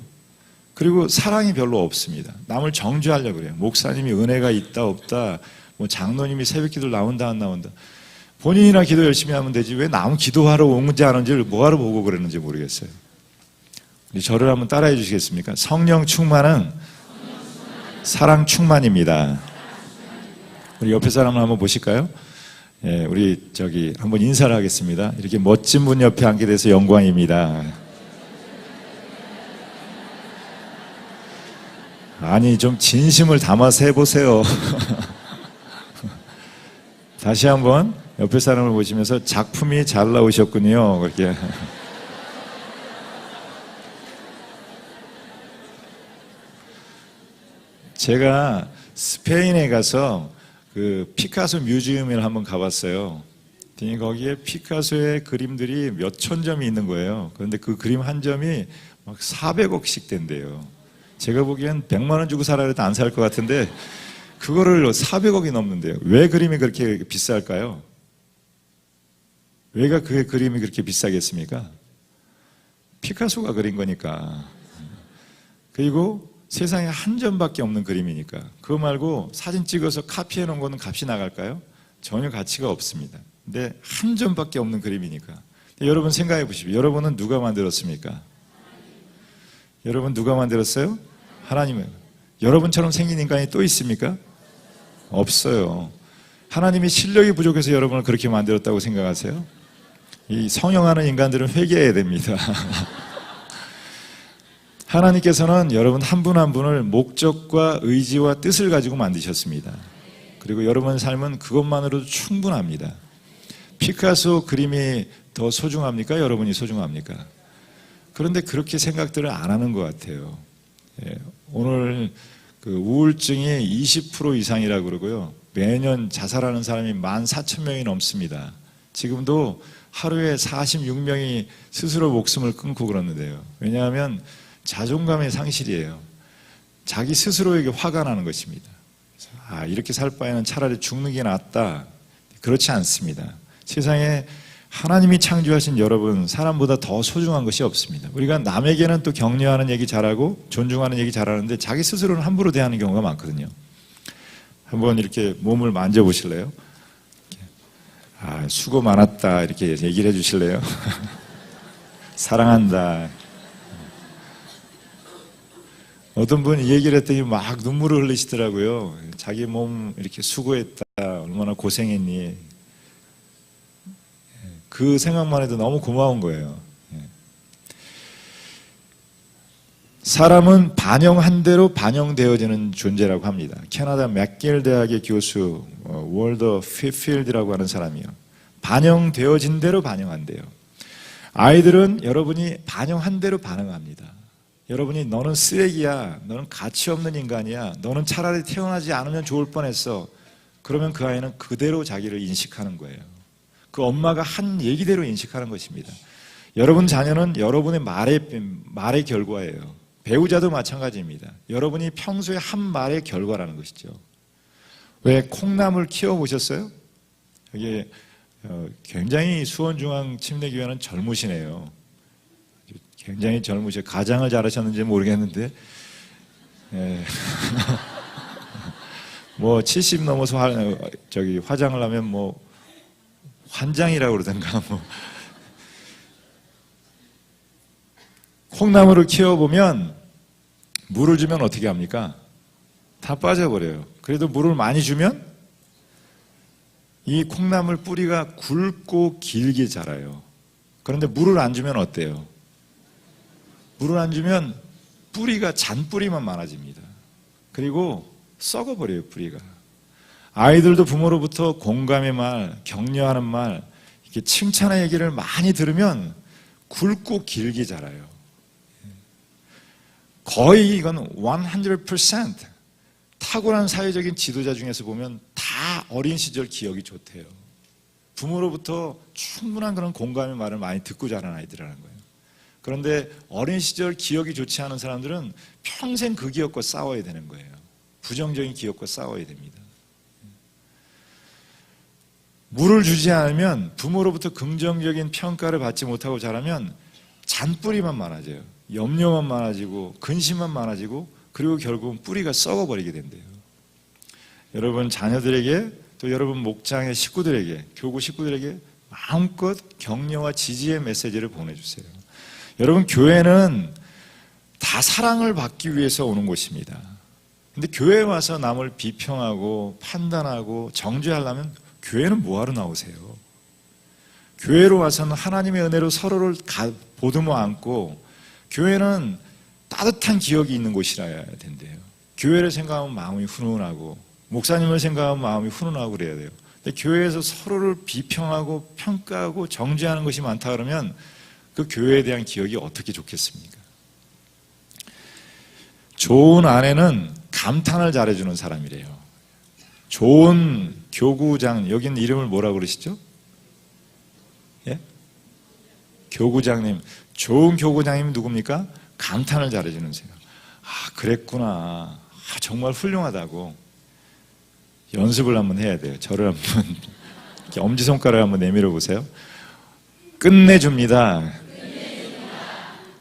그리고 사랑이 별로 없습니다. 남을 정죄하려고 그래요. 목사님이 은혜가 있다 없다, 뭐 장로님이 새벽 기도를 나온다 안 나온다. 본인이나 기도 열심히 하면 되지 왜 남 기도하러 온지 아는지를 뭐하러 보고 그랬는지 모르겠어요. 저를 한번 따라해 주시겠습니까? 성령 충만은 사랑 충만입니다. 우리 옆에 사람을 한번 보실까요? 예, 우리 한번 인사를 하겠습니다. 이렇게 멋진 분 옆에 앉게 돼서 영광입니다. 아니 좀 진심을 담아서 해보세요. 다시 한번 옆에 사람을 보시면서 작품이 잘 나오셨군요. 그렇게. 제가 스페인에 가서 그 피카소 뮤지엄을 한번 가봤어요. 거기에 피카소의 그림들이 몇천 점이 있는 거예요. 그런데 그 그림 한 점이 막 400억씩 된대요. 제가 보기엔 100만 원 주고 사라 해도 안 살 것 같은데 그거를 400억이 넘는데요. 왜 그림이 그렇게 비쌀까요? 왜가 그 그림이 그렇게 비싸겠습니까? 피카소가 그린 거니까. 그리고 세상에 한 점밖에 없는 그림이니까. 그거 말고 사진 찍어서 카피해 놓은 거는 값이 나갈까요? 전혀 가치가 없습니다. 근데 한 점밖에 없는 그림이니까. 여러분 생각해 보십시오. 여러분은 누가 만들었습니까? 여러분 누가 만들었어요? 하나님은. 여러분처럼 생긴 인간이 또 있습니까? 없어요. 하나님이 실력이 부족해서 여러분을 그렇게 만들었다고 생각하세요? 이 성형하는 인간들은 회개해야 됩니다. 하나님께서는 여러분 한 분 한 분을 목적과 의지와 뜻을 가지고 만드셨습니다. 그리고 여러분의 삶은 그것만으로도 충분합니다. 피카소 그림이 더 소중합니까? 여러분이 소중합니까? 그런데 그렇게 생각들을 안 하는 것 같아요. 예, 오늘 그 우울증이 20% 이상이라고 그러고요. 매년 자살하는 사람이 14,000명이 넘습니다. 지금도 하루에 46명이 스스로 목숨을 끊고 그러는데요. 왜냐하면 자존감의 상실이에요. 자기 스스로에게 화가 나는 것입니다. 이렇게 살 바에는 차라리 죽는 게 낫다. 그렇지 않습니다. 세상에 하나님이 창조하신 여러분, 사람보다 더 소중한 것이 없습니다. 우리가 남에게는 또 격려하는 얘기 잘하고 존중하는 얘기 잘하는데 자기 스스로는 함부로 대하는 경우가 많거든요. 한번 이렇게 몸을 만져보실래요? 수고 많았다 이렇게 얘기를 해주실래요? 사랑한다. 어떤 분이 얘기를 했더니 막 눈물을 흘리시더라고요. 자기 몸 이렇게 수고했다. 얼마나 고생했니. 그 생각만 해도 너무 고마운 거예요. 사람은 반영한 대로 반영되어지는 존재라고 합니다. 캐나다 맥길 대학의 교수 월더 피필드라고 하는 사람이요. 반영되어진 대로 반영한대요. 아이들은 여러분이 반영한 대로 반응합니다. 여러분이 너는 쓰레기야, 너는 가치 없는 인간이야, 너는 차라리 태어나지 않으면 좋을 뻔했어. 그러면 그 아이는 그대로 자기를 인식하는 거예요. 그 엄마가 한 얘기대로 인식하는 것입니다. 여러분 자녀는 여러분의 말의 결과예요. 배우자도 마찬가지입니다. 여러분이 평소에 한 말의 결과라는 것이죠. 왜 콩나물 키워보셨어요? 이게 굉장히 수원중앙침례교회는 젊으시네요. 굉장히 젊으셔. 가장을 잘하셨는지 모르겠는데 뭐 70 넘어서 화장을 하면 뭐 환장이라고 그러던가 뭐. 콩나물을 키워보면 물을 주면 어떻게 합니까? 다 빠져버려요. 그래도 물을 많이 주면 이 콩나물 뿌리가 굵고 길게 자라요. 그런데 물을 안 주면 어때요? 물을 안 주면 뿌리가 잔뿌리만 많아집니다. 그리고 썩어버려요, 뿌리가. 아이들도 부모로부터 공감의 말, 격려하는 말, 이렇게 칭찬의 얘기를 많이 들으면 굵고 길게 자라요. 거의 이건 100% 탁월한 사회적인 지도자 중에서 보면 다 어린 시절 기억이 좋대요. 부모로부터 충분한 그런 공감의 말을 많이 듣고 자란 아이들이라는 거예요. 그런데 어린 시절 기억이 좋지 않은 사람들은 평생 그 기억과 싸워야 되는 거예요. 부정적인 기억과 싸워야 됩니다. 물을 주지 않으면, 부모로부터 긍정적인 평가를 받지 못하고 자라면 잔뿌리만 많아져요. 염려만 많아지고 근심만 많아지고, 그리고 결국은 뿌리가 썩어버리게 된대요. 여러분 자녀들에게, 또 여러분 목장의 식구들에게, 교구 식구들에게 마음껏 격려와 지지의 메시지를 보내주세요. 여러분, 교회는 다 사랑을 받기 위해서 오는 곳입니다. 근데 교회에 와서 남을 비평하고 판단하고 정죄하려면 교회는 뭐하러 나오세요? 교회로 와서는 하나님의 은혜로 서로를 보듬어 안고, 교회는 따뜻한 기억이 있는 곳이라야 된대요. 교회를 생각하면 마음이 훈훈하고, 목사님을 생각하면 마음이 훈훈하고 그래야 돼요. 근데 교회에서 서로를 비평하고 평가하고 정죄하는 것이 많다 그러면 그 교회에 대한 기억이 어떻게 좋겠습니까? 좋은 아내는 감탄을 잘해주는 사람이래요. 좋은 교구장, 여기는 이름을 뭐라고 그러시죠? 예? 교구장님. 좋은 교구장님이 누굽니까? 감탄을 잘해주는 사람. 아, 그랬구나. 아, 정말 훌륭하다고. 연습을 한번 해야 돼요. 저를 한번 엄지손가락을 한번 내밀어 보세요. 끝내줍니다.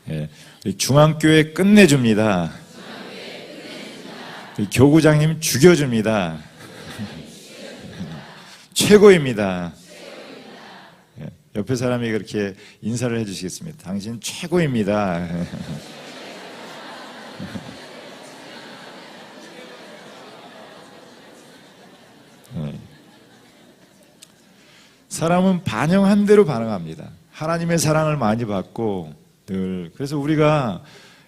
예, 중앙교회 끝내줍니다. 교구장님 죽여줍니다. 최고입니다. 예, 옆에 사람이 그렇게 인사를 해주시겠습니다. 당신 최고입니다. 사람은 반영한 대로 반응합니다. 하나님의 사랑을 많이 받고 늘, 그래서 우리가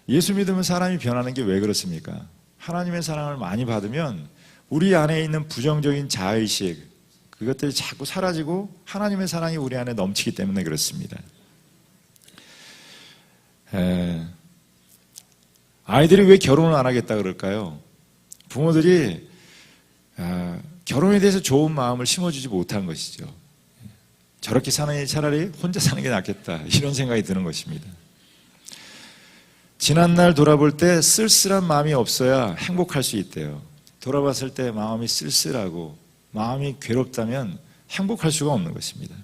예수 믿으면 사람이 변하는 게 왜 그렇습니까? 하나님의 사랑을 많이 받으면 우리 안에 있는 부정적인 자의식, 그것들이 자꾸 사라지고 하나님의 사랑이 우리 안에 넘치기 때문에 그렇습니다. 아이들이 왜 결혼을 안 하겠다 그럴까요? 부모들이 결혼에 대해서 좋은 마음을 심어주지 못한 것이죠. 저렇게 사느니 차라리 혼자 사는 게 낫겠다, 이런 생각이 드는 것입니다. 지난날 돌아볼 때 쓸쓸한 마음이 없어야 행복할 수 있대요. 돌아봤을 때 마음이 쓸쓸하고 마음이 괴롭다면 행복할 수가 없는 것입니다.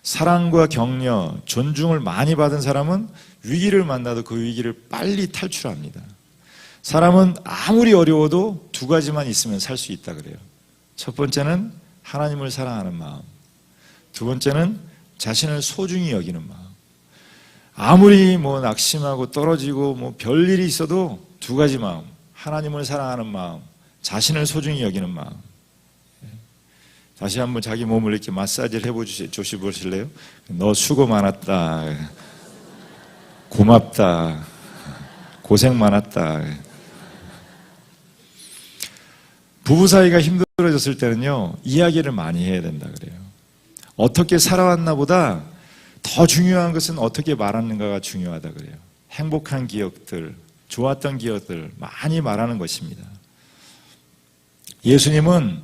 사랑과 격려, 존중을 많이 받은 사람은 위기를 만나도 그 위기를 빨리 탈출합니다. 사람은 아무리 어려워도 두 가지만 있으면 살 수 있다 그래요. 첫 번째는 하나님을 사랑하는 마음, 두 번째는 자신을 소중히 여기는 마음. 아무리 낙심하고 떨어지고 별일이 있어도 두 가지 마음, 하나님을 사랑하는 마음, 자신을 소중히 여기는 마음. 다시 한번 자기 몸을 이렇게 마사지를 해보실래요? 너 수고 많았다, 고맙다, 고생 많았다. 부부 사이가 힘들어졌을 때는요, 이야기를 많이 해야 된다 그래요. 어떻게 살아왔나 보다 더 중요한 것은 어떻게 말하는가가 중요하다 그래요. 행복한 기억들, 좋았던 기억들 많이 말하는 것입니다. 예수님은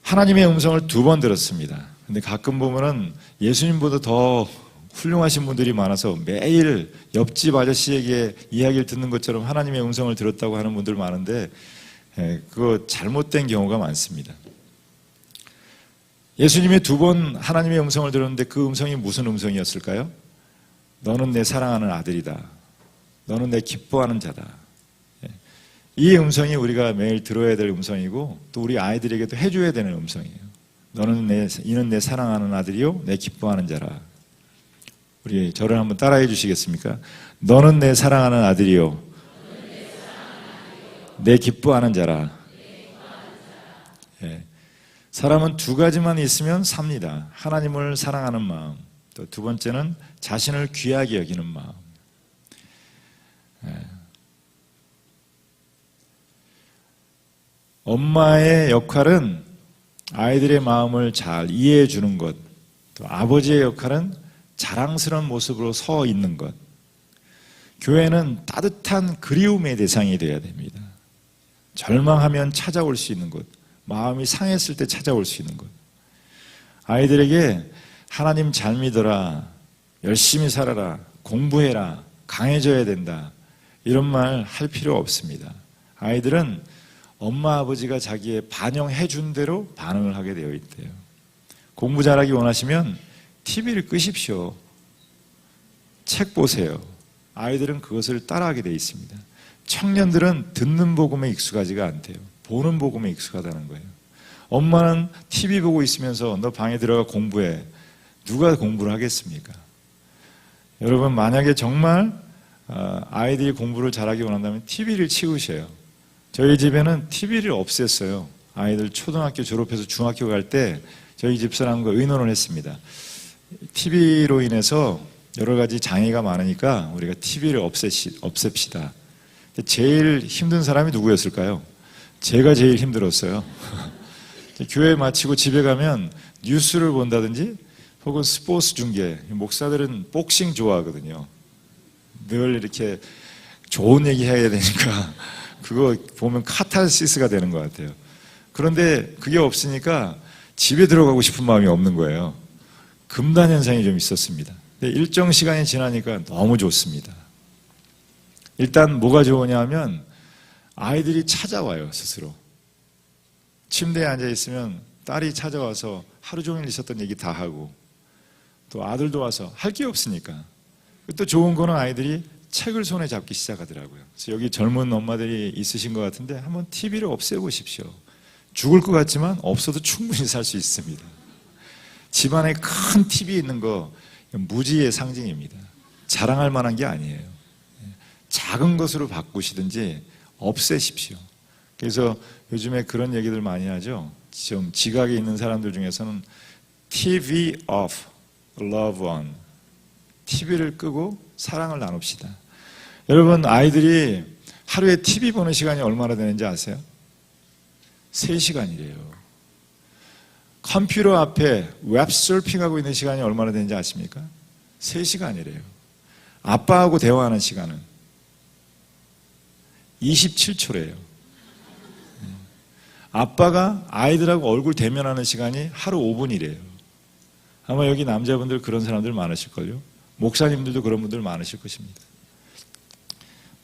하나님의 음성을 2번 들었습니다. 근데 가끔 보면은 예수님보다 더 훌륭하신 분들이 많아서 매일 옆집 아저씨에게 이야기를 듣는 것처럼 하나님의 음성을 들었다고 하는 분들 많은데, 그거 잘못된 경우가 많습니다. 예수님이 2번 하나님의 음성을 들었는데 그 음성이 무슨 음성이었을까요? 너는 내 사랑하는 아들이다. 너는 내 기뻐하는 자다. 이 음성이 우리가 매일 들어야 될 음성이고, 또 우리 아이들에게도 해줘야 되는 음성이에요. 이는 내 사랑하는 아들이요 내 기뻐하는 자라. 우리 저를 한번 따라해 주시겠습니까? 너는 내 사랑하는 아들이요 내 기뻐하는 자라. 사람은 2가지만 있으면 삽니다. 하나님을 사랑하는 마음, 또 2번째는 자신을 귀하게 여기는 마음. 엄마의 역할은 아이들의 마음을 잘 이해해 주는 것, 또 아버지의 역할은 자랑스러운 모습으로 서 있는 것. 교회는 따뜻한 그리움의 대상이 되어야 됩니다. 절망하면 찾아올 수 있는 곳, 마음이 상했을 때 찾아올 수 있는 곳. 아이들에게 하나님 잘 믿어라, 열심히 살아라, 공부해라, 강해져야 된다, 이런 말 할 필요 없습니다. 아이들은 엄마 아버지가 자기의 반영해 준 대로 반응을 하게 되어 있대요. 공부 잘하기 원하시면 TV를 끄십시오. 책 보세요. 아이들은 그것을 따라하게 되어 있습니다. 청년들은 듣는 복음에 익숙하지가 않대요. 보는 복음에 익숙하다는 거예요. 엄마는 TV 보고 있으면서 너 방에 들어가 공부해. 누가 공부를 하겠습니까? 여러분, 만약에 정말 아이들이 공부를 잘하기 원한다면 TV를 치우셔요. 저희 집에는 TV를 없앴어요. 아이들 초등학교 졸업해서 중학교 갈 때 저희 집사람과 의논을 했습니다. TV로 인해서 여러 가지 장애가 많으니까 우리가 TV를 없앱시다. 제일 힘든 사람이 누구였을까요? 제가 제일 힘들었어요. 교회 마치고 집에 가면 뉴스를 본다든지 혹은 스포츠 중계, 목사들은 복싱 좋아하거든요. 늘 이렇게 좋은 얘기 해야 되니까 그거 보면 카타르시스가 되는 것 같아요. 그런데 그게 없으니까 집에 들어가고 싶은 마음이 없는 거예요. 금단 현상이 좀 있었습니다. 일정 시간이 지나니까 너무 좋습니다. 일단 뭐가 좋으냐 하면 아이들이 찾아와요, 스스로. 침대에 앉아 있으면 딸이 찾아와서 하루 종일 있었던 얘기 다 하고, 또 아들도 와서 할 게 없으니까. 또 좋은 거는 아이들이 책을 손에 잡기 시작하더라고요. 그래서 여기 젊은 엄마들이 있으신 것 같은데 한번 TV를 없애보십시오. 죽을 것 같지만 없어도 충분히 살 수 있습니다. 집안에 큰 TV 있는 거 무지의 상징입니다. 자랑할 만한 게 아니에요. 작은 것으로 바꾸시든지 없애십시오. 그래서 요즘에 그런 얘기들 많이 하죠. 좀 지각에 있는 사람들 중에서는 TV off, love on. TV를 끄고 사랑을 나눕시다. 여러분, 아이들이 하루에 TV 보는 시간이 얼마나 되는지 아세요? 3시간이래요. 컴퓨터 앞에 웹서핑하고 있는 시간이 얼마나 되는지 아십니까? 3시간이래요. 아빠하고 대화하는 시간은 27초래요. 아빠가 아이들하고 얼굴 대면하는 시간이 하루 5분이래요. 아마 여기 남자분들 그런 사람들 많으실걸요? 목사님들도 그런 분들 많으실 것입니다.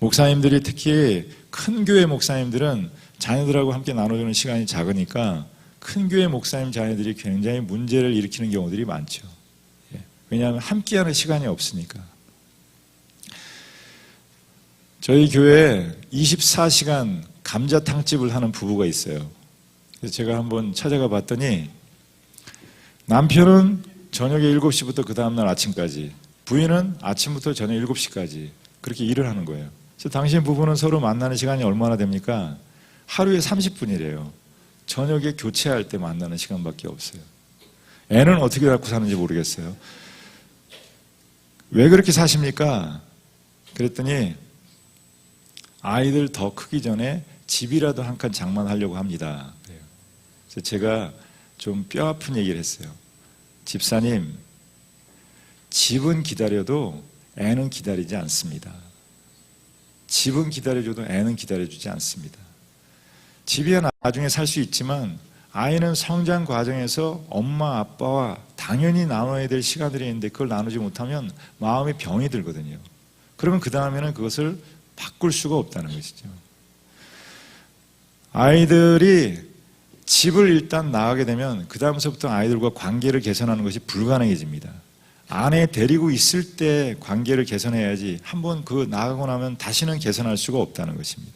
목사님들이 특히 큰 교회 목사님들은 자녀들하고 함께 나눠주는 시간이 작으니까 큰 교회 목사님 자녀들이 굉장히 문제를 일으키는 경우들이 많죠. 왜냐하면 함께하는 시간이 없으니까. 저희 교회에 24시간 감자탕집을 하는 부부가 있어요. 그래서 제가 한번 찾아가 봤더니 남편은 저녁에 7시부터 그 다음날 아침까지, 부인은 아침부터 저녁 7시까지 그렇게 일을 하는 거예요. 그래서 당신 부부는 서로 만나는 시간이 얼마나 됩니까? 하루에 30분이래요. 저녁에 교체할 때 만나는 시간밖에 없어요. 애는 어떻게 갖고 사는지 모르겠어요. 왜 그렇게 사십니까? 그랬더니 아이들 더 크기 전에 집이라도 한 칸 장만하려고 합니다. 그래서 제가 좀 뼈 아픈 얘기를 했어요. 집사님, 집은 기다려도 애는 기다리지 않습니다. 집은 기다려줘도 애는 기다려주지 않습니다. 집이야 나중에 살 수 있지만 아이는 성장 과정에서 엄마 아빠와 당연히 나눠야 될 시간들이 있는데 그걸 나누지 못하면 마음에 병이 들거든요. 그러면 그 다음에는 그것을 바꿀 수가 없다는 것이죠. 아이들이 집을 일단 나가게 되면 그 다음서부터 아이들과 관계를 개선하는 것이 불가능해집니다. 아내 데리고 있을 때 관계를 개선해야지 한번 그 나가고 나면 다시는 개선할 수가 없다는 것입니다.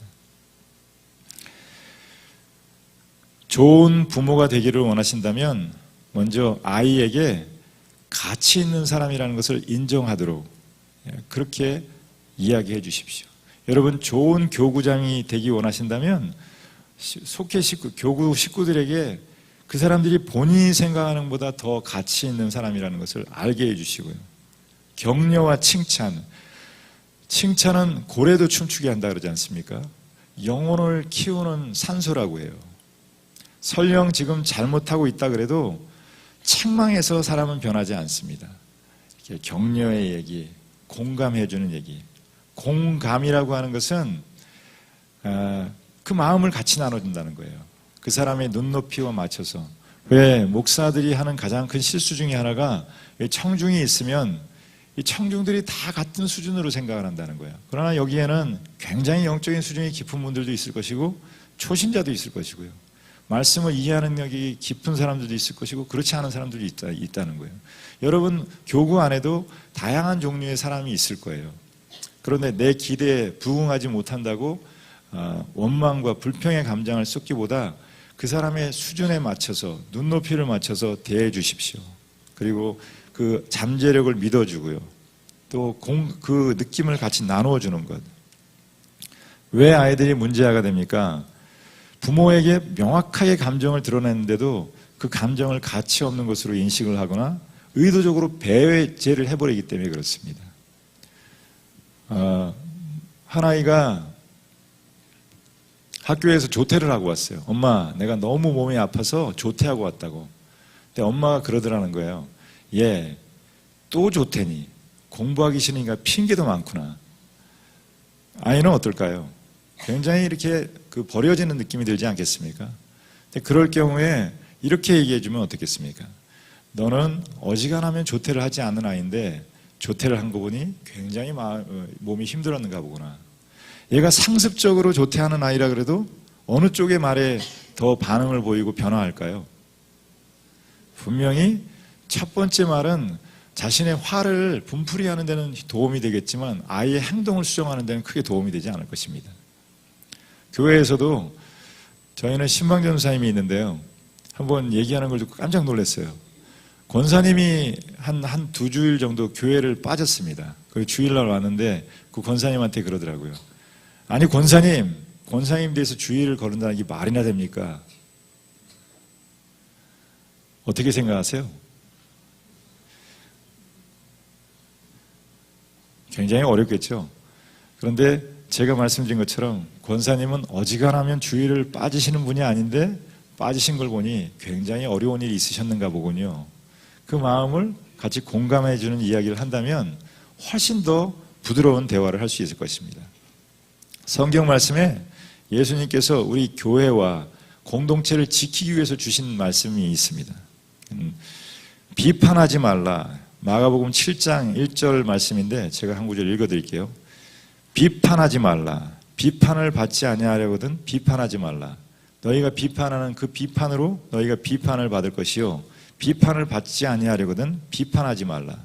좋은 부모가 되기를 원하신다면 먼저 아이에게 가치 있는 사람이라는 것을 인정하도록 그렇게 이야기해 주십시오. 여러분, 좋은 교구장이 되기 원하신다면 교구 식구들에게 그 사람들이 본인이 생각하는 것보다 더 가치 있는 사람이라는 것을 알게 해주시고요. 격려와 칭찬. 칭찬은 고래도 춤추게 한다 그러지 않습니까? 영혼을 키우는 산소라고 해요. 설령 지금 잘못하고 있다 그래도 책망해서 사람은 변하지 않습니다. 이렇게 격려의 얘기, 공감해주는 얘기. 공감이라고 하는 것은 그 마음을 같이 나눠준다는 거예요. 그 사람의 눈높이와 맞춰서. 왜 목사들이 하는 가장 큰 실수 중에 하나가 청중이 있으면 이 청중들이 다 같은 수준으로 생각을 한다는 거예요. 그러나 여기에는 굉장히 영적인 수준이 깊은 분들도 있을 것이고 초신자도 있을 것이고요. 말씀을 이해하는 능력이 깊은 사람들도 있을 것이고 그렇지 않은 사람들이 있다는 거예요. 여러분 교구 안에도 다양한 종류의 사람이 있을 거예요. 그런데 내 기대에 부응하지 못한다고 원망과 불평의 감정을 쏟기보다 그 사람의 수준에 맞춰서 눈높이를 맞춰서 대해 주십시오. 그리고 그 잠재력을 믿어주고요. 또 그 느낌을 같이 나누어 주는 것. 왜 아이들이 문제아가 됩니까? 부모에게 명확하게 감정을 드러냈는데도 그 감정을 가치 없는 것으로 인식을 하거나 의도적으로 배제를 해버리기 때문에 그렇습니다. 한 아이가 학교에서 조퇴를 하고 왔어요. 엄마, 내가 너무 몸이 아파서 조퇴하고 왔다고. 근데 엄마가 그러더라는 거예요. 얘, 또 조퇴니? 공부하기 싫으니까 핑계도 많구나. 아이는 어떨까요? 굉장히 이렇게 버려지는 느낌이 들지 않겠습니까? 근데 그럴 경우에 이렇게 얘기해 주면 어떻겠습니까? 너는 어지간하면 조퇴를 하지 않는 아이인데 조퇴를 한 거 보니 굉장히 몸이 힘들었는가 보구나. 얘가 상습적으로 조퇴하는 아이라 그래도 어느 쪽의 말에 더 반응을 보이고 변화할까요? 분명히 첫 번째 말은 자신의 화를 분풀이하는 데는 도움이 되겠지만 아이의 행동을 수정하는 데는 크게 도움이 되지 않을 것입니다. 교회에서도 저희는 신방전사님이 있는데요. 한번 얘기하는 걸 듣고 깜짝 놀랐어요. 권사님이 한 2주일 정도 교회를 빠졌습니다. 그 주일날 왔는데 그 권사님한테 그러더라고요. 아니 권사님 대해서 주의를 거른다는 게 말이나 됩니까? 어떻게 생각하세요? 굉장히 어렵겠죠. 그런데 제가 말씀드린 것처럼 권사님은 어지간하면 주의를 빠지시는 분이 아닌데 빠지신 걸 보니 굉장히 어려운 일이 있으셨는가 보군요. 그 마음을 같이 공감해 주는 이야기를 한다면 훨씬 더 부드러운 대화를 할 수 있을 것입니다. 성경 말씀에 예수님께서 우리 교회와 공동체를 지키기 위해서 주신 말씀이 있습니다. 비판하지 말라. 마가복음 7장 1절 말씀인데 제가 한 구절 읽어드릴게요. 비판하지 말라. 비판을 받지 아니하려거든 비판하지 말라. 너희가 비판하는 그 비판으로 너희가 비판을 받을 것이요 비판을 받지 아니하려거든 비판하지 말라.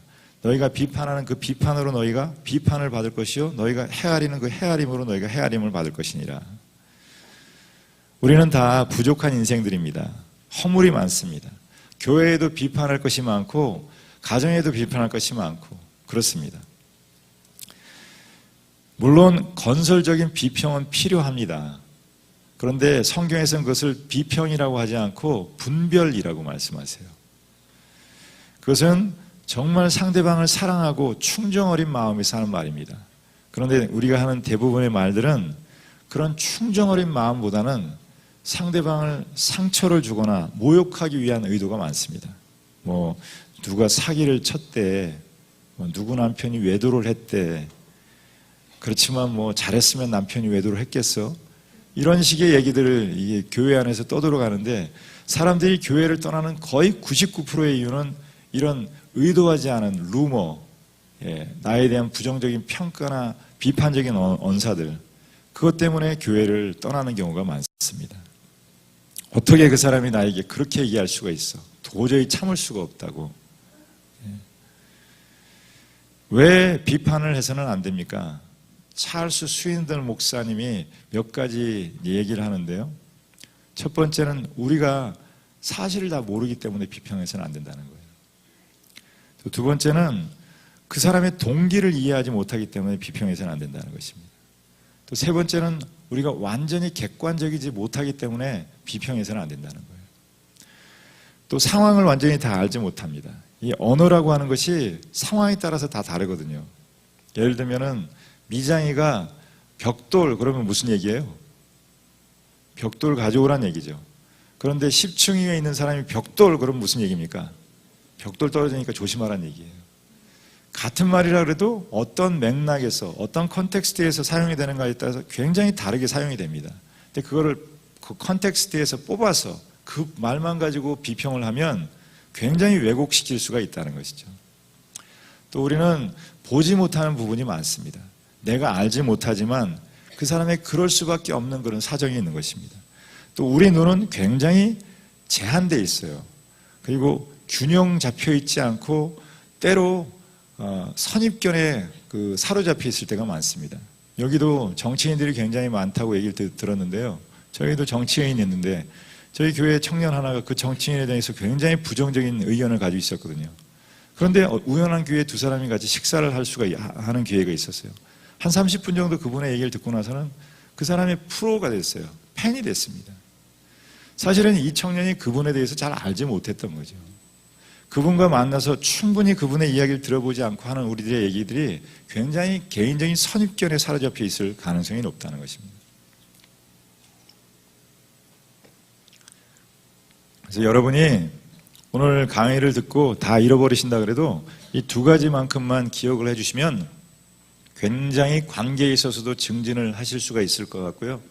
너희가 비판하는 그 비판으로 너희가 비판을 받을 것이요 너희가 헤아리는 그 헤아림으로 너희가 헤아림을 받을 것이니라. 우리는 다 부족한 인생들입니다. 허물이 많습니다. 교회에도 비판할 것이 많고 가정에도 비판할 것이 많고 그렇습니다. 물론 건설적인 비평은 필요합니다. 그런데 성경에서는 그것을 비평이라고 하지 않고 분별이라고 말씀하세요. 그것은 정말 상대방을 사랑하고 충정 어린 마음에서 하는 말입니다. 그런데 우리가 하는 대부분의 말들은 그런 충정 어린 마음보다는 상대방을 상처를 주거나 모욕하기 위한 의도가 많습니다. 누가 사기를 쳤대, 누구 남편이 외도를 했대, 그렇지만 잘했으면 남편이 외도를 했겠어? 이런 식의 얘기들을 이게 교회 안에서 떠들어가는데 사람들이 교회를 떠나는 거의 99%의 이유는 이런 의도하지 않은 루머, 나에 대한 부정적인 평가나 비판적인 언사들, 그것 때문에 교회를 떠나는 경우가 많습니다. 어떻게 그 사람이 나에게 그렇게 얘기할 수가 있어? 도저히 참을 수가 없다고. 왜 비판을 해서는 안 됩니까? 찰스 스윈들 목사님이 몇 가지 얘기를 하는데요. 첫 번째는 우리가 사실을 다 모르기 때문에 비평해서는 안 된다는 거예요. 또 두 번째는 그 사람의 동기를 이해하지 못하기 때문에 비평해서는 안 된다는 것입니다. 또 세 번째는 우리가 완전히 객관적이지 못하기 때문에 비평해서는 안 된다는 거예요. 또 상황을 완전히 다 알지 못합니다. 이 언어라고 하는 것이 상황에 따라서 다 다르거든요. 예를 들면은 미장이가 벽돌 그러면 무슨 얘기예요? 벽돌 가져오란 얘기죠. 그런데 10층 위에 있는 사람이 벽돌, 그럼 무슨 얘기입니까? 벽돌 떨어지니까 조심하라는 얘기예요. 같은 말이라 그래도 어떤 맥락에서, 어떤 컨텍스트에서 사용이 되는가에 따라서 굉장히 다르게 사용이 됩니다. 근데 그거를 그 컨텍스트에서 뽑아서 그 말만 가지고 비평을 하면 굉장히 왜곡시킬 수가 있다는 것이죠. 또 우리는 보지 못하는 부분이 많습니다. 내가 알지 못하지만 그 사람의 그럴 수밖에 없는 그런 사정이 있는 것입니다. 또 우리 눈은 굉장히 제한되어 있어요. 그리고 균형 잡혀 있지 않고 때로 선입견에 사로잡혀 있을 때가 많습니다. 여기도 정치인들이 굉장히 많다고 얘기를 들었는데요. 저희도 정치인이 있는데 저희 교회 청년 하나가 그 정치인에 대해서 굉장히 부정적인 의견을 가지고 있었거든요. 그런데 우연한 기회에 두 사람이 같이 식사를 하는 기회가 있었어요. 한 30분 정도 그분의 얘기를 듣고 나서는 그 사람의 프로가 됐어요. 팬이 됐습니다. 사실은 이 청년이 그분에 대해서 잘 알지 못했던 거죠. 그분과 만나서 충분히 그분의 이야기를 들어보지 않고 하는 우리들의 얘기들이 굉장히 개인적인 선입견에 사로잡혀 있을 가능성이 높다는 것입니다. 그래서 여러분이 오늘 강의를 듣고 다 잃어버리신다 그래도 이 두 가지만큼만 기억을 해주시면 굉장히 관계에 있어서도 증진을 하실 수가 있을 것 같고요.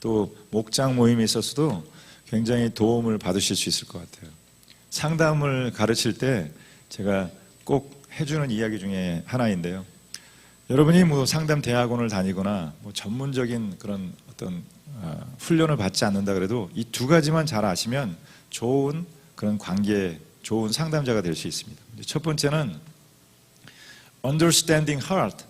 또 목장 모임에 있어서도 굉장히 도움을 받으실 수 있을 것 같아요. 상담을 가르칠 때 제가 꼭 해주는 이야기 중에 하나인데요. 여러분이 뭐 상담 대학원을 다니거나 뭐 전문적인 그런 어떤 훈련을 받지 않는다 그래도 이 두 가지만 잘 아시면 좋은 그런 관계, 좋은 상담자가 될 수 있습니다. 첫 번째는 understanding heart.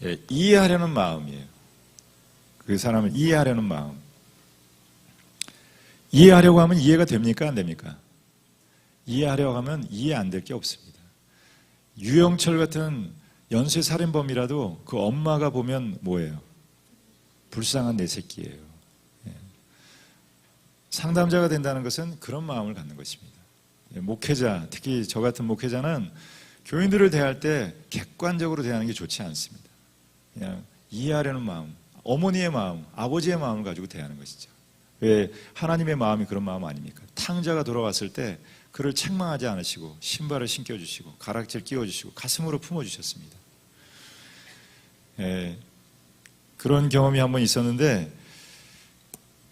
예, 이해하려는 마음이에요. 그 사람을 이해하려는 마음. 이해하려고 하면 이해가 됩니까? 안 됩니까? 이해하려고 하면 이해 안 될 게 없습니다. 유영철 같은 연쇄살인범이라도 그 엄마가 보면 뭐예요? 불쌍한 내 새끼예요. 예. 상담자가 된다는 것은 그런 마음을 갖는 것입니다. 예, 목회자, 특히 저 같은 목회자는 교인들을 대할 때 객관적으로 대하는 게 좋지 않습니다. 그냥 이해하려는 마음, 어머니의 마음, 아버지의 마음을 가지고 대하는 것이죠. 왜 하나님의 마음이 그런 마음 아닙니까? 탕자가 돌아왔을 때 그를 책망하지 않으시고 신발을 신겨주시고 가락지를 끼워주시고 가슴으로 품어주셨습니다. 예, 그런 경험이 한번 있었는데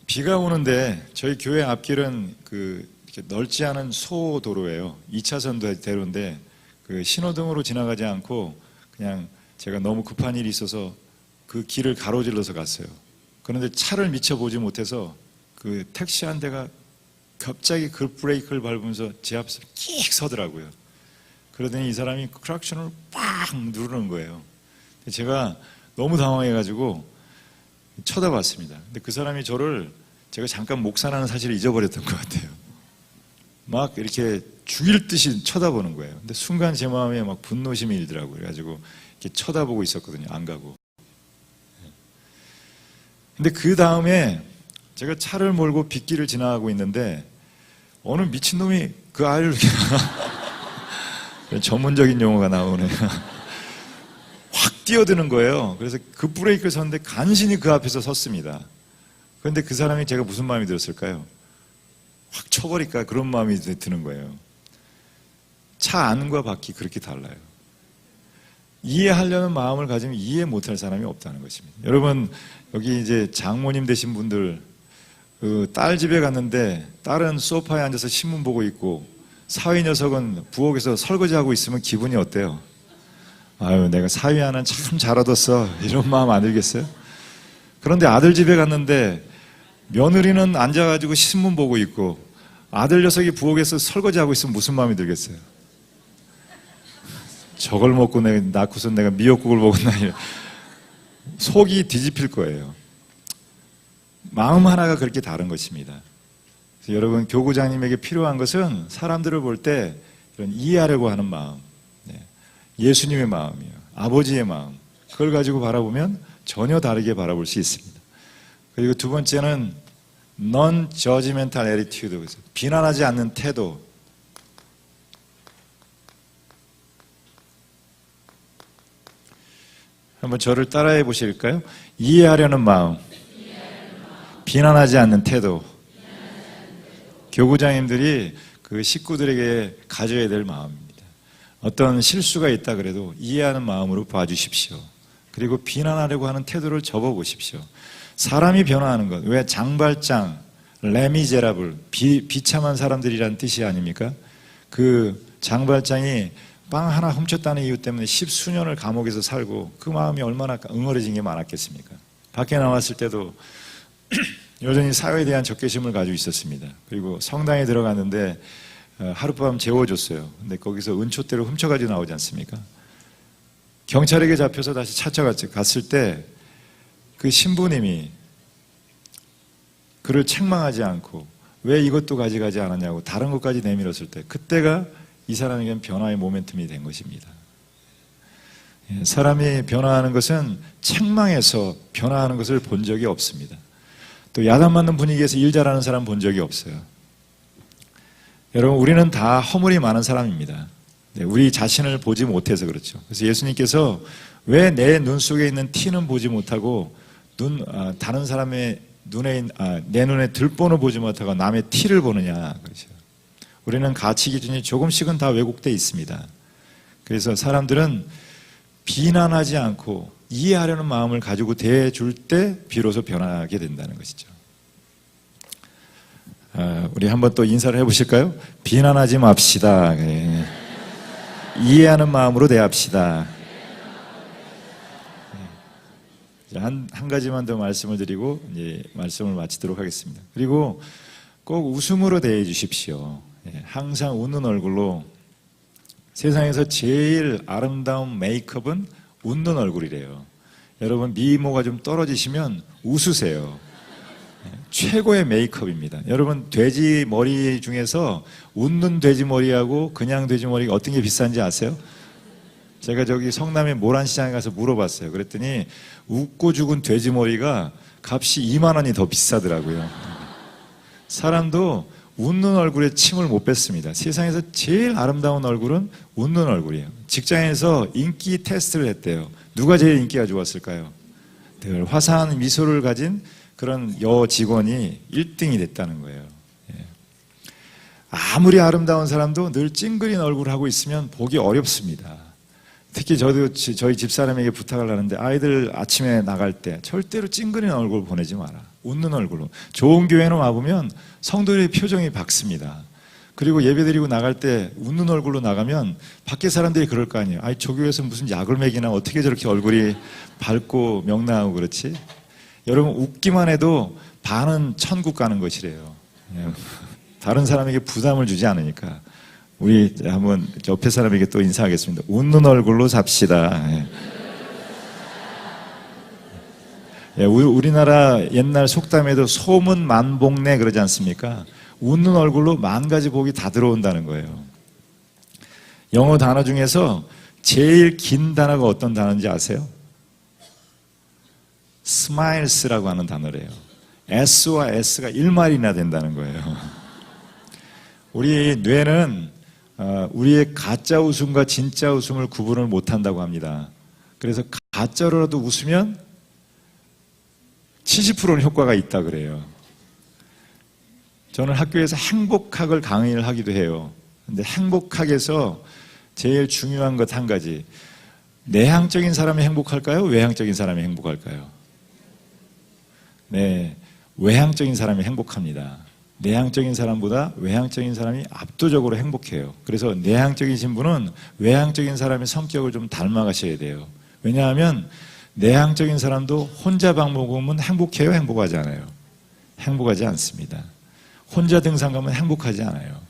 비가 오는데 저희 교회 앞길은 이렇게 넓지 않은 소도로예요. 2차선 대로인데 그 신호등으로 지나가지 않고 그냥 제가 너무 급한 일이 있어서 그 길을 가로질러서 갔어요. 그런데 차를 미처 보지 못해서 그 택시 한 대가 갑자기 그 브레이크를 밟으면서 제 앞에서 끽 서더라고요. 그러더니 이 사람이 크락션을 빡 누르는 거예요. 제가 너무 당황해가지고 쳐다봤습니다. 근데 그 사람이 저를 제가 잠깐 목사라는 사실을 잊어버렸던 것 같아요. 막 이렇게 죽일 듯이 쳐다보는 거예요. 근데 순간 제 마음에 막 분노심이 일더라고요. 그래가지고 이렇게 쳐다보고 있었거든요. 안 가고. 근데 그 다음에 제가 차를 몰고 빗길을 지나가고 있는데 어느 미친놈이 그 아이를 전문적인 용어가 나오네요. 확 뛰어드는 거예요. 그래서 그 브레이크를 섰는데 간신히 그 앞에서 섰습니다. 그런데 그 사람이 제가 무슨 마음이 들었을까요? 확 쳐버릴까 그런 마음이 드는 거예요. 차 안과 밖이 그렇게 달라요. 이해하려는 마음을 가지면 이해 못할 사람이 없다는 것입니다. 여러분 여기 이제 장모님 되신 분들 그 딸 집에 갔는데 딸은 소파에 앉아서 신문 보고 있고 사위 녀석은 부엌에서 설거지하고 있으면 기분이 어때요? 아유 내가 사위 하나는 참 잘 얻었어 이런 마음 안 들겠어요? 그런데 아들 집에 갔는데 며느리는 앉아가지고 신문 보고 있고 아들 녀석이 부엌에서 설거지하고 있으면 무슨 마음이 들겠어요? 저걸 먹고 내가 낳고선 내가 미역국을 먹었나 속이 뒤집힐 거예요. 마음 하나가 그렇게 다른 것입니다. 그래서 여러분 교구장님에게 필요한 것은 사람들을 볼 때 이런 이해하려고 하는 마음, 예수님의 마음이에요. 아버지의 마음. 그걸 가지고 바라보면 전혀 다르게 바라볼 수 있습니다. 그리고 두 번째는 non-judgmental attitude, 비난하지 않는 태도. 한번 저를 따라해 보실까요? 이해하려는 마음, 비난하지 않는 태도. 교구장님들이 그 식구들에게 가져야 될 마음입니다. 어떤 실수가 있다 그래도 이해하는 마음으로 봐주십시오. 그리고 비난하려고 하는 태도를 접어보십시오. 사람이 변화하는 것, 왜 장발장, 레미제라블, 비참한 사람들이란 뜻이 아닙니까? 그 장발장이 빵 하나 훔쳤다는 이유 때문에 10수년을 감옥에서 살고 그 마음이 얼마나 응어려진 게 많았겠습니까? 밖에 나왔을 때도 여전히 사회에 대한 적개심을 가지고 있었습니다. 그리고 성당에 들어갔는데 하룻밤 재워줬어요. 근데 거기서 은초대를 훔쳐가지고 나오지 않습니까? 경찰에게 잡혀서 다시 찾아갔을 때 그 신부님이 그를 책망하지 않고 왜 이것도 가져가지 않았냐고 다른 것까지 내밀었을 때 그때가 이 사람에게는 변화의 모멘텀이 된 것입니다. 사람이 변화하는 것은 책망에서 변화하는 것을 본 적이 없습니다. 또 야단 맞는 분위기에서 일 잘하는 사람 본 적이 없어요. 여러분, 우리는 다 허물이 많은 사람입니다. 우리 자신을 보지 못해서 그렇죠. 그래서 예수님께서 왜 내 눈 속에 있는 티는 보지 못하고 다른 사람의 내 눈에 들보는 보지 못하고 남의 티를 보느냐 그렇죠. 우리는 가치 기준이 조금씩은 다 왜곡되어 있습니다. 그래서 사람들은 비난하지 않고 이해하려는 마음을 가지고 대해줄 때 비로소 변하게 된다는 것이죠. 우리 한번 또 인사를 해보실까요? 비난하지 맙시다. 이해하는 마음으로 대합시다. 한 가지만 더 말씀을 드리고 이제 말씀을 마치도록 하겠습니다. 그리고 꼭 웃음으로 대해 주십시오. 항상 웃는 얼굴로. 세상에서 제일 아름다운 메이크업은 웃는 얼굴이래요. 여러분, 미모가 좀 떨어지시면 웃으세요. 최고의 메이크업입니다. 여러분, 돼지 머리 중에서 웃는 돼지 머리하고 그냥 돼지 머리가 어떤 게 비싼지 아세요? 제가 저기 성남의 모란시장에 가서 물어봤어요. 그랬더니 웃고 죽은 돼지 머리가 값이 2만 원이 더 비싸더라고요. 사람도 웃는 얼굴에 침을 못 뱉습니다. 세상에서 제일 아름다운 얼굴은 웃는 얼굴이에요. 직장에서 인기 테스트를 했대요. 누가 제일 인기가 좋았을까요? 늘 화사한 미소를 가진 그런 여 직원이 1등이 됐다는 거예요. 아무리 아름다운 사람도 늘 찡그린 얼굴을 하고 있으면 보기 어렵습니다. 특히 저도 저희 집사람에게 부탁을 하는데 아이들 아침에 나갈 때 절대로 찡그린 얼굴 보내지 마라. 웃는 얼굴로. 좋은 교회는 와보면 성도들의 표정이 밝습니다. 그리고 예배드리고 나갈 때 웃는 얼굴로 나가면 밖에 사람들이 그럴 거 아니에요. 아이, 저 교회에서 무슨 약을 먹이나 어떻게 저렇게 얼굴이 밝고 명랑하고 그렇지? 여러분, 웃기만 해도 반은 천국 가는 것이래요. 다른 사람에게 부담을 주지 않으니까. 우리 한번 옆에 사람에게 또 인사하겠습니다. 웃는 얼굴로 삽시다. 우리나라 옛날 속담에도 소문 만복내 그러지 않습니까? 웃는 얼굴로 만 가지 복이 다 들어온다는 거예요. 영어 단어 중에서 제일 긴 단어가 어떤 단어인지 아세요? smiles라고 하는 단어래요. S와 S가 1마리나 된다는 거예요. 우리 뇌는 우리의 가짜 웃음과 진짜 웃음을 구분을 못한다고 합니다. 그래서 가짜로라도 웃으면 70%는 효과가 있다 그래요. 저는 학교에서 행복학을 강의를 하기도 해요. 근데 행복학에서 제일 중요한 것 한 가지. 내향적인 사람이 행복할까요? 외향적인 사람이 행복할까요? 네, 외향적인 사람이 행복합니다. 내향적인 사람보다 외향적인 사람이 압도적으로 행복해요. 그래서 내향적이신 분은 외향적인 사람의 성격을 좀 닮아가셔야 돼요. 왜냐하면 내향적인 사람도 혼자 밥 먹으면 행복해요? 행복하지 않아요? 행복하지 않습니다. 혼자 등산 가면 행복하지 않아요.